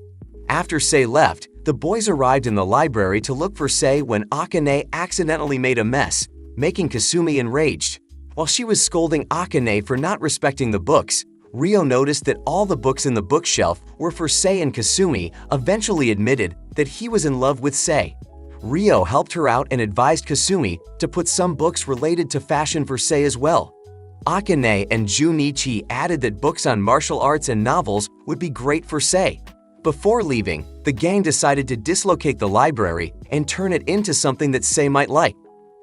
After Sei left, the boys arrived in the library to look for Sei when Akane accidentally made a mess, making Kasumi enraged. While she was scolding Akane for not respecting the books, Ryo noticed that all the books in the bookshelf were for Sei, and Kasumi eventually admitted that he was in love with Sei. Ryo helped her out and advised Kasumi to put some books related to fashion for Sei as well. Akane and Junichi added that books on martial arts and novels would be great for Sei. Before leaving, the gang decided to dislocate the library and turn it into something that Sei might like.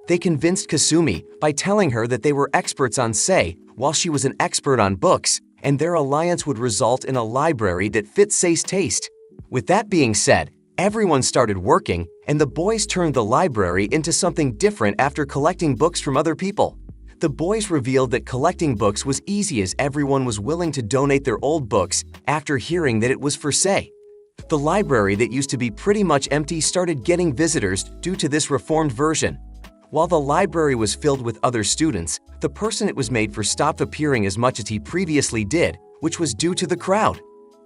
They convinced Kasumi by telling her that they were experts on Sei while she was an expert on books, and their alliance would result in a library that fit Sei's taste. With that being said, everyone started working, and the boys turned the library into something different after collecting books from other people. The boys revealed that collecting books was easy as everyone was willing to donate their old books after hearing that it was for Sei. The library that used to be pretty much empty started getting visitors due to this reformed version. While the library was filled with other students, the person it was made for stopped appearing as much as he previously did, which was due to the crowd.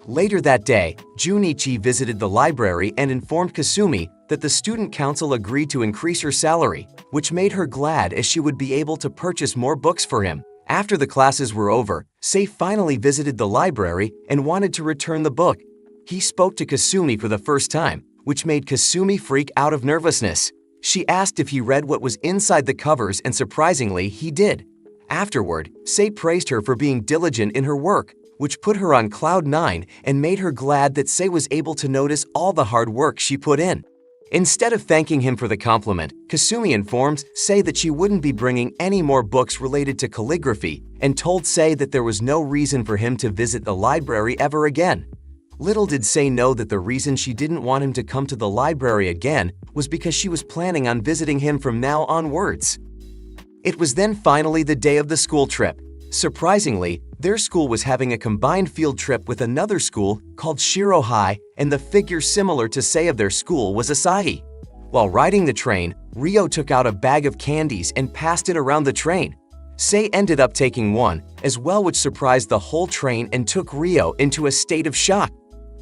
Later that day, Junichi visited the library and informed Kasumi that the student council agreed to increase her salary, which made her glad as she would be able to purchase more books for him, After the classes were over, Sei finally visited the library and wanted to return the book. He spoke to Kasumi for the first time, which made Kasumi freak out of nervousness. She asked if he read what was inside the covers, and surprisingly, he did. Afterward, Sei praised her for being diligent in her work, which put her on cloud 9 and made her glad that Sei was able to notice all the hard work she put in. Instead of thanking him for the compliment, Kasumi informed Sei that she wouldn't be bringing any more books related to calligraphy and told Sei that there was no reason for him to visit the library ever again. Little did Sei know that the reason she didn't want him to come to the library again was because she was planning on visiting him from now onwards. It was then finally the day of the school trip. Surprisingly, their school was having a combined field trip with another school called Shiro High, and the figure similar to Sei of their school was Asahi. While riding the train, Ryo took out a bag of candies and passed it around the train. Sei ended up taking one as well, which surprised the whole train and took Ryo into a state of shock.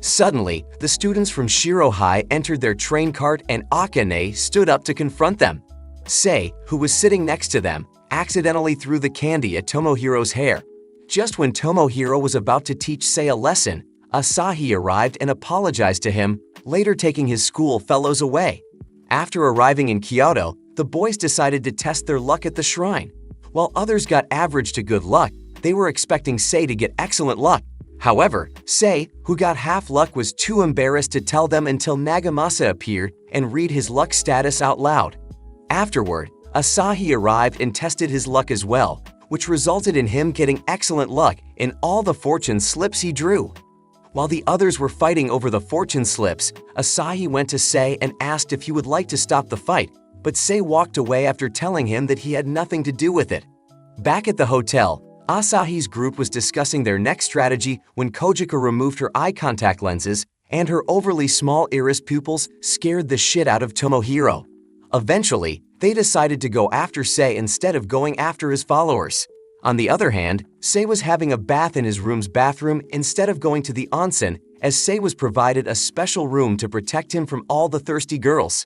Suddenly, the students from Shiro High entered their train cart and Akane stood up to confront them. Sei, who was sitting next to them, accidentally threw the candy at Tomohiro's hair. Just when Tomohiro was about to teach Sei a lesson, Asahi arrived and apologized to him, later taking his school fellows away. After arriving in Kyoto, the boys decided to test their luck at the shrine. While others got average to good luck, they were expecting Sei to get excellent luck. However, Sei, who got half luck, was too embarrassed to tell them until Nagamasa appeared and read his luck status out loud. Afterward, Asahi arrived and tested his luck as well, which resulted in him getting excellent luck in all the fortune slips he drew. While the others were fighting over the fortune slips, Asahi went to Sei and asked if he would like to stop the fight, but Sei walked away after telling him that he had nothing to do with it. Back at the hotel, Asahi's group was discussing their next strategy when Kojika removed her eye contact lenses, and her overly small iris pupils scared the shit out of Tomohiro. Eventually, they decided to go after Sei instead of going after his followers. On the other hand, Sei was having a bath in his room's bathroom instead of going to the onsen, as Sei was provided a special room to protect him from all the thirsty girls.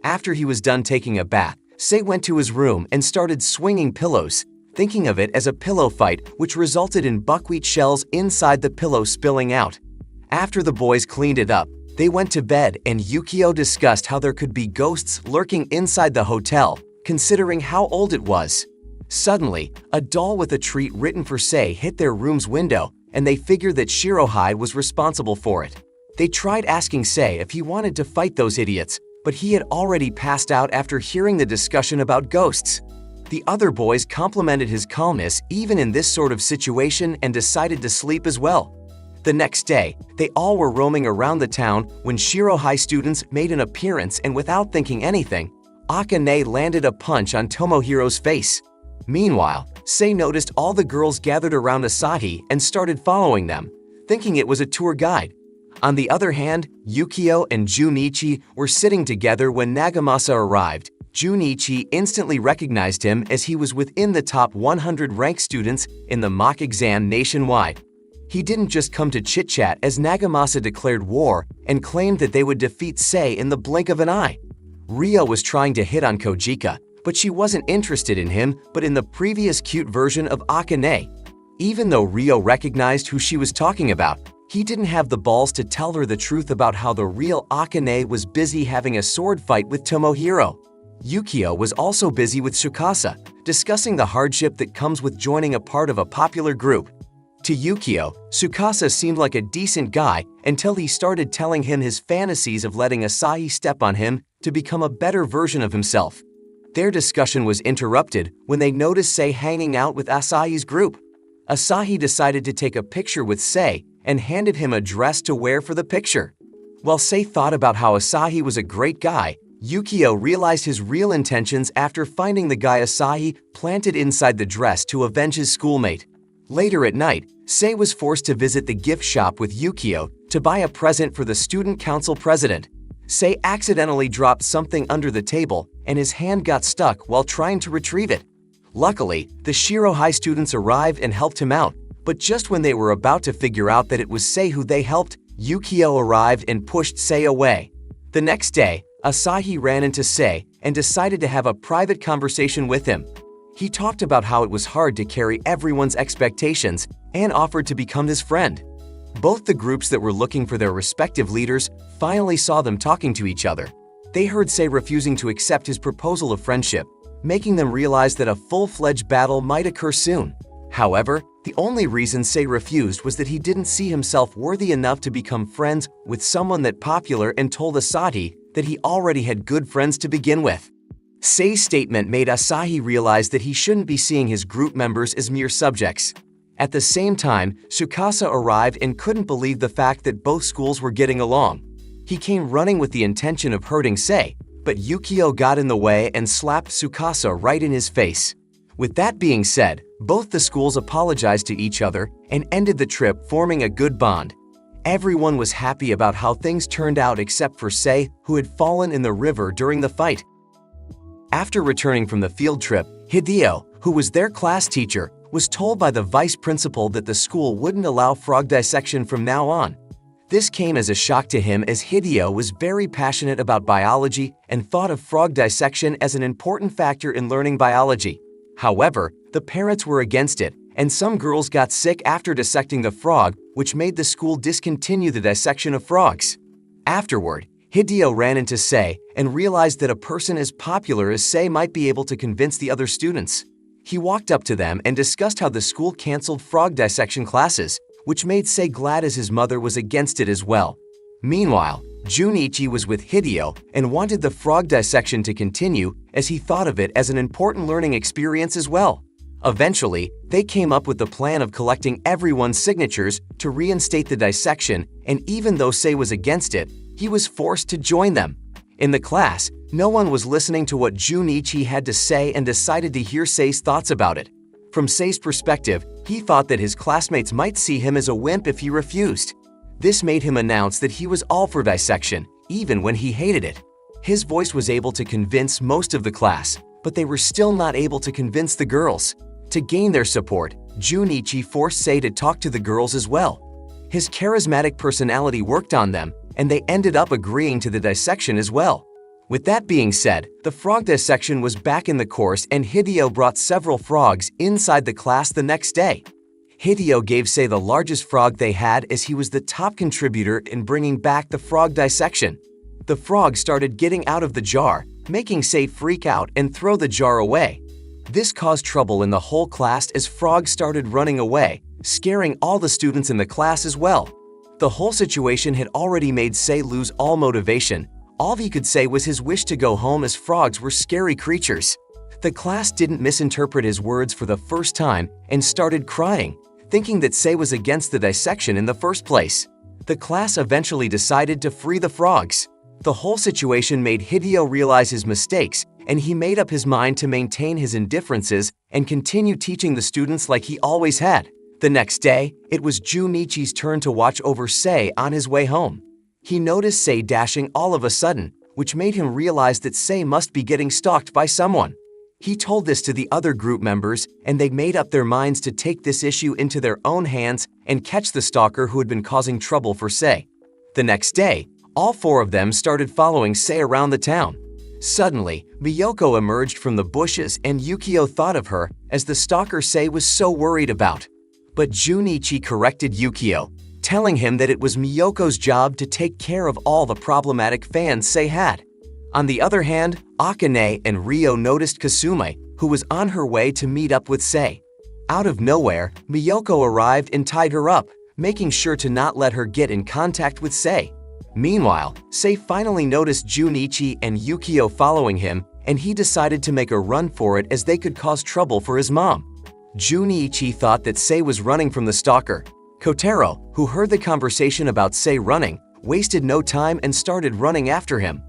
After he was done taking a bath, Sei went to his room and started swinging pillows, thinking of it as a pillow fight, which resulted in buckwheat shells inside the pillow spilling out. After the boys cleaned it up, they went to bed, and Yukio discussed how there could be ghosts lurking inside the hotel, considering how old it was. Suddenly, a doll with a treat written for Sei hit their room's window, and they figured that Shirohei was responsible for it. They tried asking Sei if he wanted to fight those idiots, but he had already passed out after hearing the discussion about ghosts. The other boys complimented his calmness even in this sort of situation and decided to sleep as well. The next day, they all were roaming around the town when Shiro High students made an appearance, and without thinking anything, Akane landed a punch on Tomohiro's face. Meanwhile, Sei noticed all the girls gathered around Asahi and started following them, thinking it was a tour guide. On the other hand, Yukio and Junichi were sitting together when Nagamasa arrived. Junichi instantly recognized him as he was within the top 100 ranked students in the mock exam nationwide. He didn't just come to chit-chat, as Nagamasa declared war and claimed that they would defeat Sei in the blink of an eye. Ryo was trying to hit on Kojika, but she wasn't interested in him but in the previous cute version of Akane. Even though Ryo recognized who she was talking about, he didn't have the balls to tell her the truth about how the real Akane was busy having a sword fight with Tomohiro. Yukio was also busy with Tsukasa, discussing the hardship that comes with joining a part of a popular group. To Yukio, Tsukasa seemed like a decent guy until he started telling him his fantasies of letting Asahi step on him to become a better version of himself. Their discussion was interrupted when they noticed Sei hanging out with Asahi's group. Asahi decided to take a picture with Sei and handed him a dress to wear for the picture. While Sei thought about how Asahi was a great guy, Yukio realized his real intentions after finding the guy Asahi planted inside the dress to avenge his schoolmate. Later at night, Sei was forced to visit the gift shop with Yukio to buy a present for the student council president. Sei accidentally dropped something under the table, and his hand got stuck while trying to retrieve it. Luckily, the Shiro High students arrived and helped him out, but just when they were about to figure out that it was Sei who they helped, Yukio arrived and pushed Sei away. The next day, Asahi ran into Sei and decided to have a private conversation with him. He talked about how it was hard to carry everyone's expectations and offered to become his friend. Both the groups that were looking for their respective leaders finally saw them talking to each other. They heard Sei refusing to accept his proposal of friendship, making them realize that a full-fledged battle might occur soon. However, the only reason Sei refused was that he didn't see himself worthy enough to become friends with someone that popular and told Asahi that he already had good friends to begin with. Sei's statement made Asahi realize that he shouldn't be seeing his group members as mere subjects. At the same time, Tsukasa arrived and couldn't believe the fact that both schools were getting along. He came running with the intention of hurting Sei, but Yukio got in the way and slapped Tsukasa right in his face. With that being said, both the schools apologized to each other and ended the trip, forming a good bond. Everyone was happy about how things turned out except for Sei, who had fallen in the river during the fight. After returning from the field trip, Hideo, who was their class teacher, was told by the vice principal that the school wouldn't allow frog dissection from now on. This came as a shock to him, as Hideo was very passionate about biology and thought of frog dissection as an important factor in learning biology. However, the parents were against it, and some girls got sick after dissecting the frog, which made the school discontinue the dissection of frogs. Afterward, Hideo ran into Sei and realized that a person as popular as Sei might be able to convince the other students. He walked up to them and discussed how the school canceled frog dissection classes, which made Sei glad, as his mother was against it as well. Meanwhile, Junichi was with Hideo and wanted the frog dissection to continue, as he thought of it as an important learning experience as well. Eventually, they came up with the plan of collecting everyone's signatures to reinstate the dissection, and even though Sei was against it, he was forced to join them. In the class, no one was listening to what Junichi had to say and decided to hear Sei's thoughts about it. From Sei's perspective, he thought that his classmates might see him as a wimp if he refused. This made him announce that he was all for dissection, even when he hated it. His voice was able to convince most of the class, but they were still not able to convince the girls. To gain their support, Junichi forced Sei to talk to the girls as well. His charismatic personality worked on them, and they ended up agreeing to the dissection as well. With that being said, the frog dissection was back in the course, and Hideo brought several frogs inside the class the next day. Hideo gave Sei the largest frog they had, as he was the top contributor in bringing back the frog dissection. The frog started getting out of the jar, making Sei freak out and throw the jar away. This caused trouble in the whole class, as frogs started running away, scaring all the students in the class as well. The whole situation had already made Sei lose all motivation. All he could say was his wish to go home, as frogs were scary creatures. The class didn't misinterpret his words for the first time and started crying, thinking that Sei was against the dissection in the first place. The class eventually decided to free the frogs. The whole situation made Hideo realize his mistakes, and he made up his mind to maintain his indifferences and continue teaching the students like he always had. The next day, it was Junichi's turn to watch over Sei on his way home. He noticed Sei dashing all of a sudden, which made him realize that Sei must be getting stalked by someone. He told this to the other group members, and they made up their minds to take this issue into their own hands and catch the stalker who had been causing trouble for Sei. The next day, all four of them started following Sei around the town. Suddenly, Miyoko emerged from the bushes, and Yukio thought of her as the stalker Sei was so worried about. But Junichi corrected Yukio, telling him that it was Miyoko's job to take care of all the problematic fans Sei had. On the other hand, Akane and Ryo noticed Kasume, who was on her way to meet up with Sei. Out of nowhere, Miyoko arrived and tied her up, making sure to not let her get in contact with Sei. Meanwhile, Sei finally noticed Junichi and Yukio following him, and he decided to make a run for it, as they could cause trouble for his mom. Junichi thought that Sei was running from the stalker. Kotaro, who heard the conversation about Sei running, wasted no time and started running after him.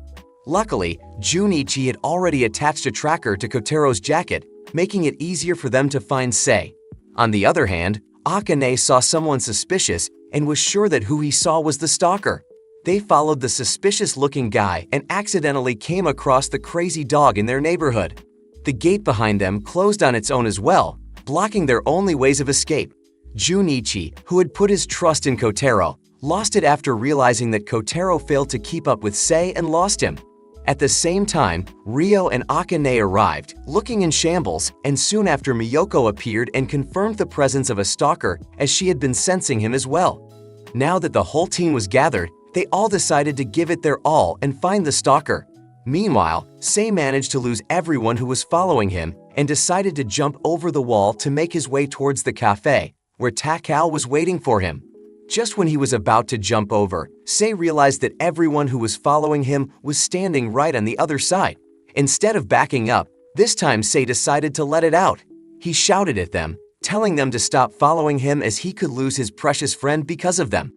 Luckily, Junichi had already attached a tracker to Kotaro's jacket, making it easier for them to find Sei. On the other hand, Akane saw someone suspicious and was sure that who he saw was the stalker. They followed the suspicious-looking guy and accidentally came across the crazy dog in their neighborhood. The gate behind them closed on its own as well, blocking their only ways of escape. Junichi, who had put his trust in Kotaro, lost it after realizing that Kotaro failed to keep up with Sei and lost him. At the same time, Ryo and Akane arrived, looking in shambles, and soon after Miyoko appeared and confirmed the presence of a stalker as she had been sensing him as well. Now that the whole team was gathered, they all decided to give it their all and find the stalker. Meanwhile, Sei managed to lose everyone who was following him and decided to jump over the wall to make his way towards the cafe, where Takao was waiting for him. Just when he was about to jump over, Sei realized that everyone who was following him was standing right on the other side. Instead of backing up, this time Sei decided to let it out. He shouted at them, telling them to stop following him as he could lose his precious friend because of them.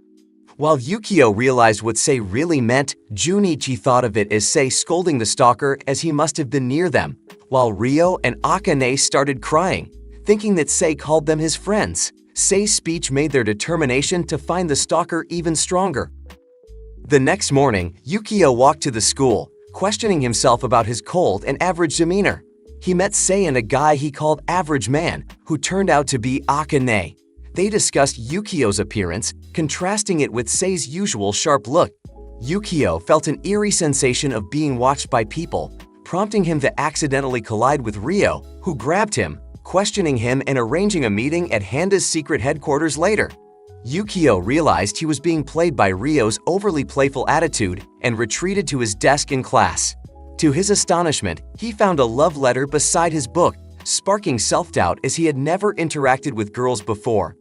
While Yukio realized what Sei really meant, Junichi thought of it as Sei scolding the stalker as he must have been near them, while Ryo and Akane started crying, thinking that Sei called them his friends. Sei's speech made their determination to find the stalker even stronger. The next morning, Yukio walked to the school, questioning himself about his cold and average demeanor. He met Sei and a guy he called Average Man, who turned out to be Akane. They discussed Yukio's appearance, contrasting it with Sei's usual sharp look. Yukio felt an eerie sensation of being watched by people, prompting him to accidentally collide with Ryo, who grabbed him, questioning him and arranging a meeting at Handa's secret headquarters later. Yukio realized he was being played by Ryo's overly playful attitude and retreated to his desk in class. To his astonishment, he found a love letter beside his book, sparking self-doubt as he had never interacted with girls before.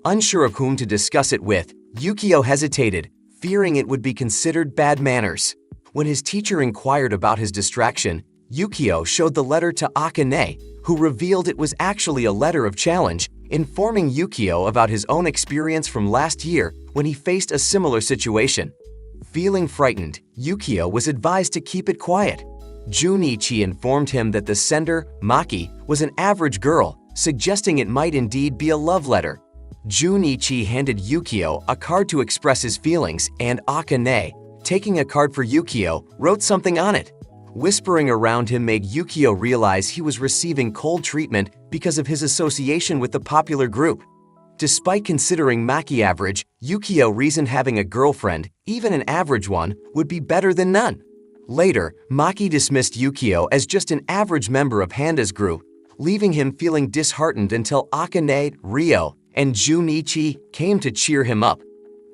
Unsure of whom to discuss it with, Yukio hesitated, fearing it would be considered bad manners. When his teacher inquired about his distraction, Yukio showed the letter to Akane, who revealed it was actually a letter of challenge, informing Yukio about his own experience from last year when he faced a similar situation. Feeling frightened, Yukio was advised to keep it quiet. Junichi informed him that the sender, Maki, was an average girl, suggesting it might indeed be a love letter. Junichi handed Yukio a card to express his feelings, and Akane, taking a card for Yukio, wrote something on it. Whispering around him made Yukio realize he was receiving cold treatment because of his association with the popular group. Despite considering Maki average, Yukio reasoned having a girlfriend, even an average one, would be better than none. Later, Maki dismissed Yukio as just an average member of Handa's group, leaving him feeling disheartened until Akane, Ryo, and Junichi came to cheer him up.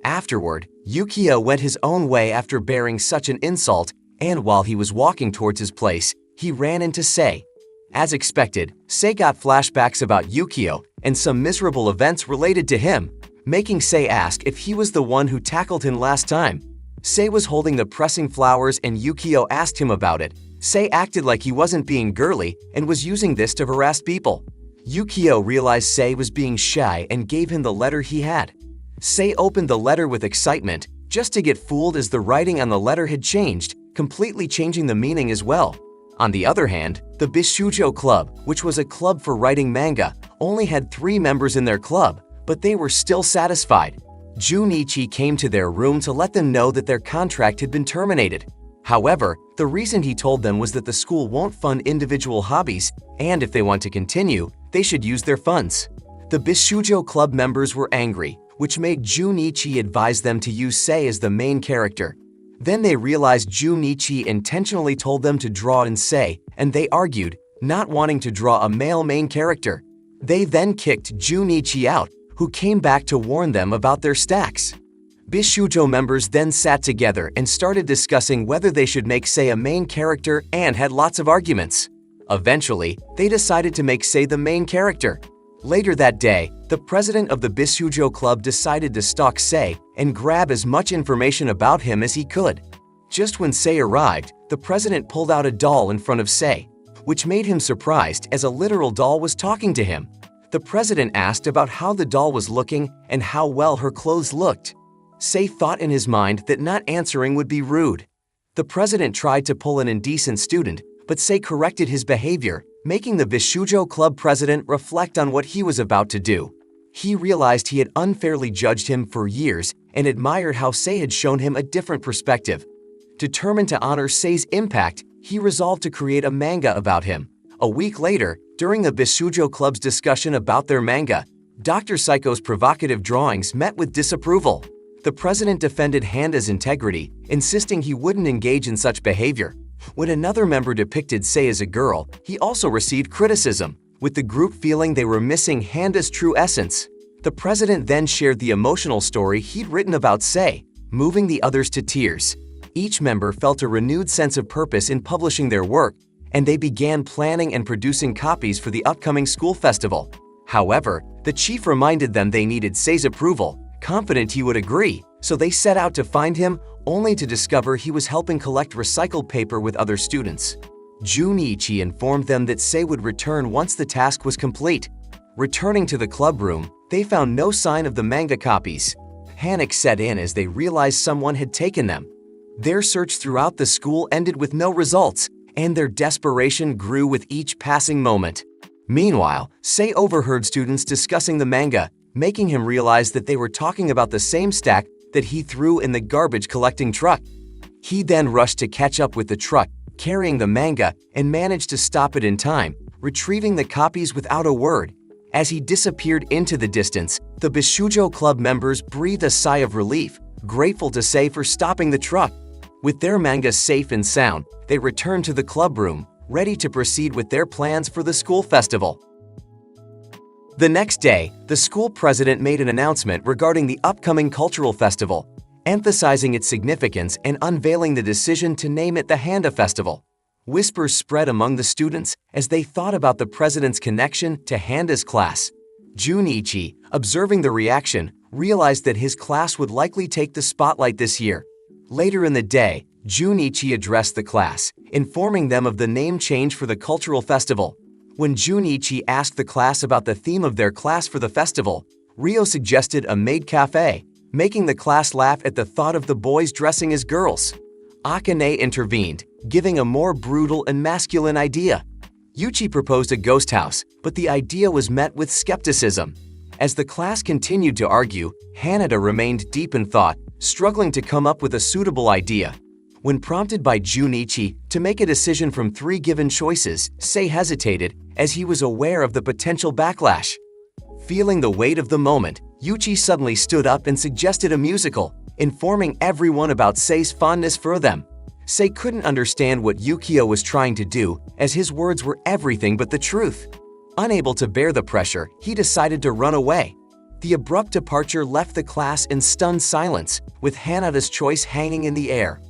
Afterward, Yukio went his own way after bearing such an insult, and while he was walking towards his place, he ran into Sei. As expected, Sei got flashbacks about Yukio and some miserable events related to him, making Sei ask if he was the one who tackled him last time. Sei was holding the pressing flowers and Yukio asked him about it. Sei acted like he wasn't being girly and was using this to harass people. Yukio realized Sei was being shy and gave him the letter he had. Sei opened the letter with excitement, just to get fooled as the writing on the letter had changed, completely changing the meaning as well. On the other hand, the Bishujo Club, which was a club for writing manga, only had 3 members in their club, but they were still satisfied. Junichi came to their room to let them know that their contract had been terminated. However, the reason he told them was that the school won't fund individual hobbies, and if they want to continue, they should use their funds. The Bishujo Club members were angry, which made Junichi advise them to use Sei as the main character. Then they realized Junichi intentionally told them to draw in Sei, and they argued, not wanting to draw a male main character. They then kicked Junichi out, who came back to warn them about their stacks. Bishujo members then sat together and started discussing whether they should make Sei a main character and had lots of arguments. Eventually, they decided to make Sei the main character. Later that day, the president of the Bishujo Club decided to stalk Sei and grab as much information about him as he could. Just when Sei arrived, the president pulled out a doll in front of Sei, which made him surprised as a literal doll was talking to him. The president asked about how the doll was looking and how well her clothes looked. Sei thought in his mind that not answering would be rude. The president tried to pull an indecent student, but Sei corrected his behavior, making the Bishujo Club president reflect on what he was about to do. He realized he had unfairly judged him for years and admired how Sei had shown him a different perspective. Determined to honor Sei's impact, he resolved to create a manga about him. A week later, during the Bishujo Club's discussion about their manga, Dr. Psycho's provocative drawings met with disapproval. The president defended Handa's integrity, insisting he wouldn't engage in such behavior. When another member depicted Sei as a girl, he also received criticism, with the group feeling they were missing Handa's true essence. The president then shared the emotional story he'd written about Sei, moving the others to tears. Each member felt a renewed sense of purpose in publishing their work, and they began planning and producing copies for the upcoming school festival. However, the chief reminded them they needed Sei's approval, confident he would agree, so they set out to find him, only to discover he was helping collect recycled paper with other students. Junichi informed them that Sei would return once the task was complete. Returning to the club room, they found no sign of the manga copies. Panic set in as they realized someone had taken them. Their search throughout the school ended with no results, and their desperation grew with each passing moment. Meanwhile, Sei overheard students discussing the manga, making him realize that they were talking about the same stack that he threw in the garbage collecting truck. He then rushed to catch up with the truck, carrying the manga, and managed to stop it in time, retrieving the copies without a word. As he disappeared into the distance, the Bishujo Club members breathed a sigh of relief, grateful to Sei for stopping the truck. With their manga safe and sound, they returned to the club room, ready to proceed with their plans for the school festival. The next day, the school president made an announcement regarding the upcoming cultural festival, emphasizing its significance and unveiling the decision to name it the Handa Festival. Whispers spread among the students as they thought about the president's connection to Handa's class. Junichi, observing the reaction, realized that his class would likely take the spotlight this year. Later in the day, Junichi addressed the class, informing them of the name change for the cultural festival. When Junichi asked the class about the theme of their class for the festival, Ryo suggested a maid cafe, making the class laugh at the thought of the boys dressing as girls. Akane intervened, giving a more brutal and masculine idea. Yuchi proposed a ghost house, but the idea was met with skepticism. As the class continued to argue, Hanada remained deep in thought, struggling to come up with a suitable idea. When prompted by Junichi to make a decision from 3 given choices, Sei hesitated as he was aware of the potential backlash. Feeling the weight of the moment, Yuchi suddenly stood up and suggested a musical, informing everyone about Sei's fondness for them. Sei couldn't understand what Yukio was trying to do, as his words were everything but the truth. Unable to bear the pressure, he decided to run away. The abrupt departure left the class in stunned silence, with Hanada's choice hanging in the air.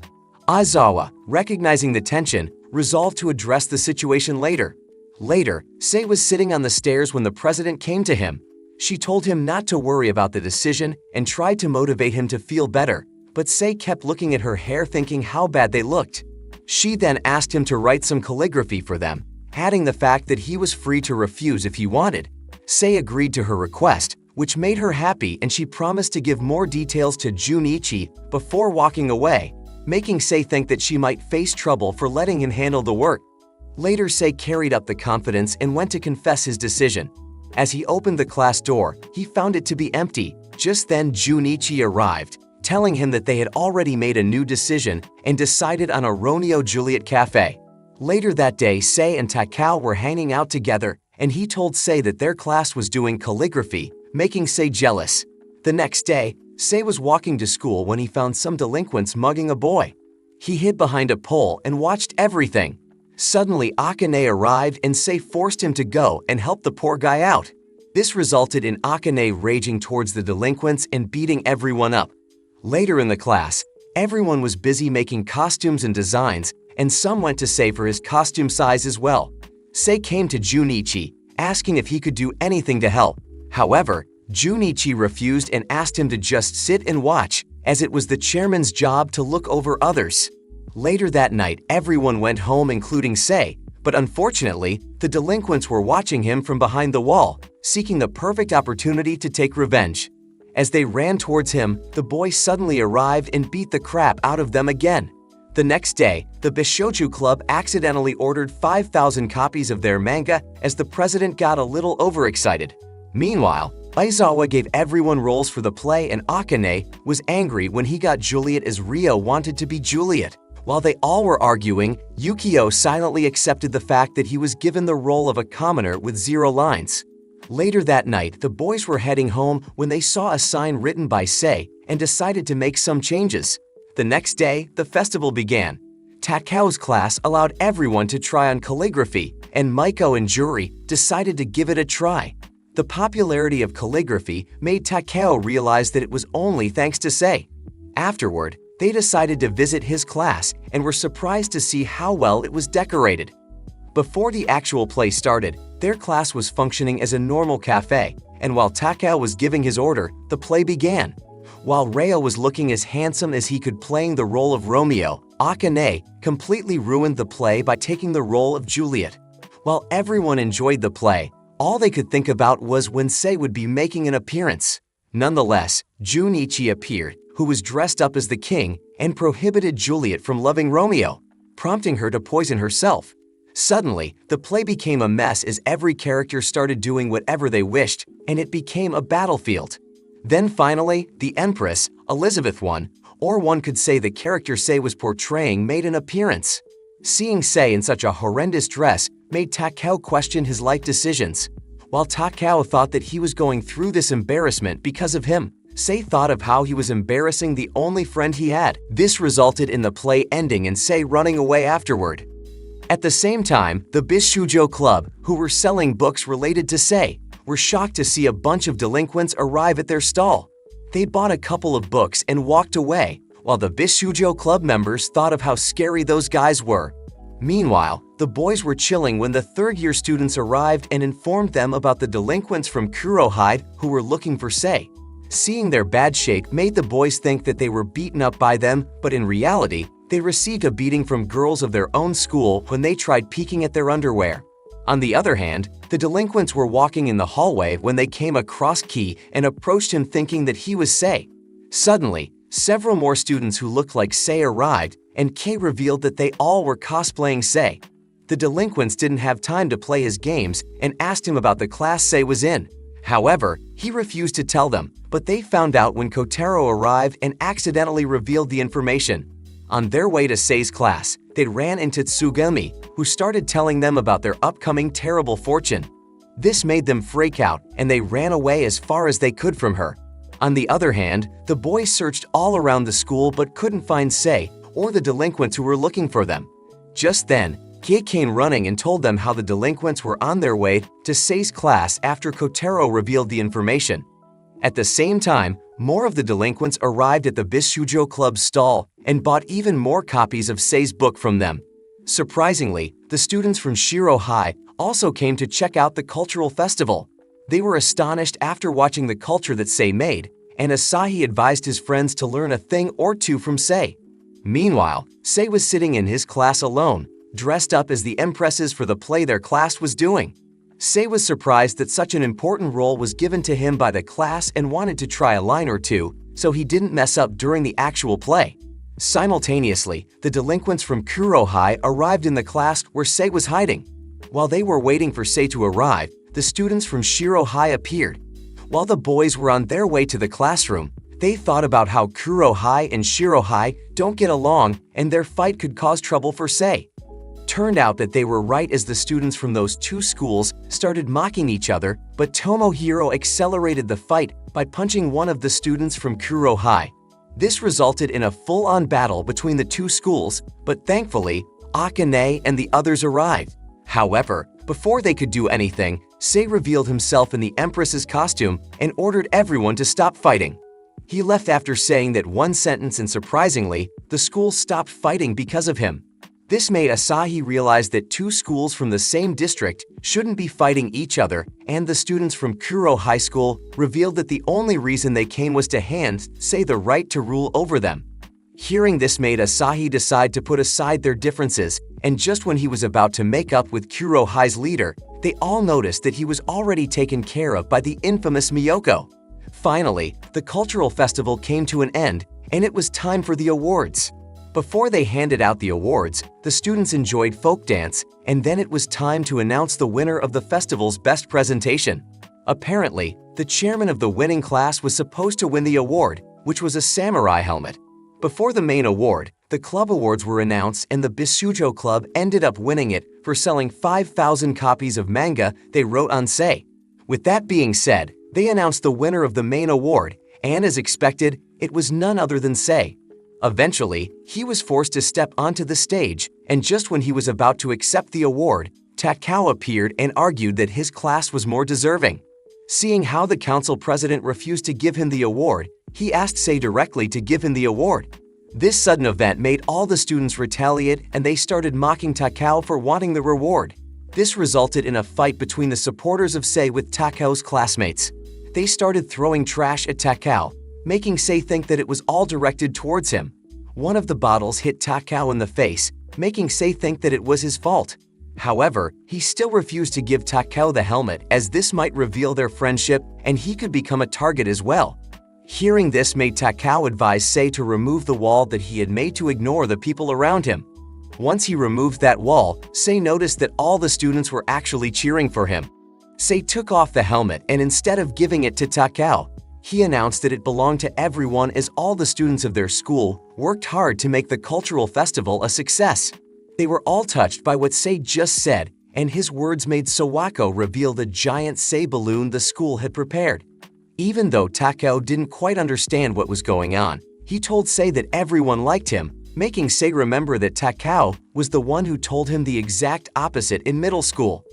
Aizawa, recognizing the tension, resolved to address the situation later. Later, Sei was sitting on the stairs when the president came to him. She told him not to worry about the decision and tried to motivate him to feel better, but Sei kept looking at her hair thinking how bad they looked. She then asked him to write some calligraphy for them, adding the fact that he was free to refuse if he wanted. Sei agreed to her request, which made her happy, and she promised to give more details to Junichi before walking away, making Sei think that she might face trouble for letting him handle the work. Later, Sei carried up the confidence and went to confess his decision. As he opened the class door, he found it to be empty. Just then Junichi arrived, telling him that they had already made a new decision and decided on a Romeo-Juliet cafe. Later that day, Sei and Takao were hanging out together, and he told Sei that their class was doing calligraphy, making Sei jealous. The next day, Sei was walking to school when he found some delinquents mugging a boy. He hid behind a pole and watched everything. Suddenly, Akane arrived and Sei forced him to go and help the poor guy out. This resulted in Akane raging towards the delinquents and beating everyone up. Later in the class, everyone was busy making costumes and designs, and some went to Sei for his costume size as well. Sei came to Junichi, asking if he could do anything to help. However, Junichi refused and asked him to just sit and watch, as it was the chairman's job to look over others. Later that night, everyone went home including Sei, but unfortunately, the delinquents were watching him from behind the wall, seeking the perfect opportunity to take revenge. As they ran towards him, the boy suddenly arrived and beat the crap out of them again. The next day, the Bishoju Club accidentally ordered 5,000 copies of their manga as the president got a little overexcited. Meanwhile, Aizawa gave everyone roles for the play, and Akane was angry when he got Juliet as Ryo wanted to be Juliet. While they all were arguing, Yukio silently accepted the fact that he was given the role of a commoner with 0 lines. Later that night, the boys were heading home when they saw a sign written by Sei and decided to make some changes. The next day, the festival began. Takao's class allowed everyone to try on calligraphy, and Maiko and Juri decided to give it a try. The popularity of calligraphy made Takao realize that it was only thanks to Sei. Afterward, they decided to visit his class and were surprised to see how well it was decorated. Before the actual play started, their class was functioning as a normal cafe, and while Takao was giving his order, the play began. While Reo was looking as handsome as he could playing the role of Romeo, Akane completely ruined the play by taking the role of Juliet. While everyone enjoyed the play, all they could think about was when Sei would be making an appearance. Nonetheless, Junichi appeared, who was dressed up as the king, and prohibited Juliet from loving Romeo, prompting her to poison herself. Suddenly, the play became a mess as every character started doing whatever they wished, and it became a battlefield. Then finally, the Empress, Elizabeth I, or one could say the character Sei was portraying, made an appearance. Seeing Sei in such a horrendous dress made Takao question his life decisions. While Takao thought that he was going through this embarrassment because of him, Sei thought of how he was embarrassing the only friend he had. This resulted in the play ending and Sei running away afterward. At the same time, the Bishujo Club, who were selling books related to Sei, were shocked to see a bunch of delinquents arrive at their stall. They bought a couple of books and walked away, while the Bishujo Club members thought of how scary those guys were. Meanwhile, the boys were chilling when the third-year students arrived and informed them about the delinquents from Kurohide who were looking for Sei. Seeing their bad shape made the boys think that they were beaten up by them, but in reality, they received a beating from girls of their own school when they tried peeking at their underwear. On the other hand, the delinquents were walking in the hallway when they came across Ki and approached him thinking that he was Sei. Suddenly, several more students who looked like Sei arrived, and Kei revealed that they all were cosplaying Sei. The delinquents didn't have time to play his games and asked him about the class Sei was in. However, he refused to tell them, but they found out when Kotaro arrived and accidentally revealed the information. On their way to Sei's class, they ran into Tsugumi, who started telling them about their upcoming terrible fortune. This made them freak out, and they ran away as far as they could from her. On the other hand, the boys searched all around the school but couldn't find Sei or the delinquents who were looking for them. Just then, Kie came running and told them how the delinquents were on their way to Sei's class after Kotaro revealed the information. At the same time, more of the delinquents arrived at the Bishujo Club's stall and bought even more copies of Sei's book from them. Surprisingly, the students from Shiro High also came to check out the cultural festival. They were astonished after watching the culture that Sei made, and Asahi advised his friends to learn a thing or two from Sei. Meanwhile, Sei was sitting in his class alone, dressed up as the empresses for the play their class was doing. Sei was surprised that such an important role was given to him by the class and wanted to try a line or two, so he didn't mess up during the actual play. Simultaneously, the delinquents from Kurohide arrived in the class where Sei was hiding. While they were waiting for Sei to arrive, the students from Shiro High appeared. While the boys were on their way to the classroom, they thought about how Kurohide and Shiro High don't get along and their fight could cause trouble for Sei. Turned out that they were right as the students from those two schools started mocking each other, but Tomohiro accelerated the fight by punching one of the students from Kurohide. This resulted in a full-on battle between the two schools, but thankfully, Akane and the others arrived. However, before they could do anything, Sei revealed himself in the Empress's costume and ordered everyone to stop fighting. He left after saying that one sentence and surprisingly, the school stopped fighting because of him. This made Asahi realize that two schools from the same district shouldn't be fighting each other, and the students from Kuro High School revealed that the only reason they came was to hand Sei the right to rule over them. Hearing this made Asahi decide to put aside their differences, and just when he was about to make up with Kuro High's leader, they all noticed that he was already taken care of by the infamous Miyoko. Finally, the cultural festival came to an end, and it was time for the awards. Before they handed out the awards, the students enjoyed folk dance, and then it was time to announce the winner of the festival's best presentation. Apparently, the chairman of the winning class was supposed to win the award, which was a samurai helmet. Before the main award, the club awards were announced and the Bishujo Club ended up winning it for selling 5,000 copies of manga they wrote on Sei. With that being said, they announced the winner of the main award, and as expected, it was none other than Sei. Eventually, he was forced to step onto the stage, and just when he was about to accept the award, Takao appeared and argued that his class was more deserving. Seeing how the council president refused to give him the award, he asked Sei directly to give him the award. This sudden event made all the students retaliate, and they started mocking Takao for wanting the reward. This resulted in a fight between the supporters of Sei with Takao's classmates. They started throwing trash at Takao, making Sei think that it was all directed towards him. One of the bottles hit Takao in the face, making Sei think that it was his fault. However, he still refused to give Takao the helmet, as this might reveal their friendship and he could become a target as well. Hearing this made Takao advise Sei to remove the wall that he had made to ignore the people around him. Once he removed that wall, Sei noticed that all the students were actually cheering for him. Sei took off the helmet, and instead of giving it to Takao, he announced that it belonged to everyone, as all the students of their school worked hard to make the cultural festival a success. They were all touched by what Sei just said, and his words made Sawako reveal the giant Sei balloon the school had prepared. Even though Takao didn't quite understand what was going on, he told Sei that everyone liked him, making Sei remember that Takao was the one who told him the exact opposite in middle school.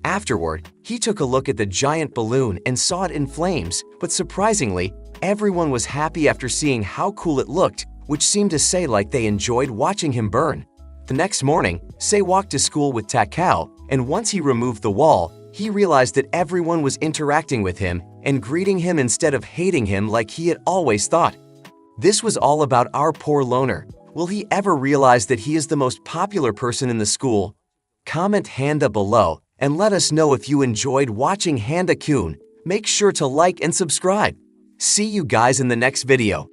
Afterward, he took a look at the giant balloon and saw it in flames, but surprisingly, everyone was happy after seeing how cool it looked, which seemed to Sei like they enjoyed watching him burn. The next morning, Sei walked to school with Takao, and once he removed the wall, he realized that everyone was interacting with him and greeting him instead of hating him like he had always thought. This was all about our poor loner. Will he ever realize that he is the most popular person in the school? Comment Handa below and let us know if you enjoyed watching Handa-kun. Make sure to like and subscribe. See you guys in the next video.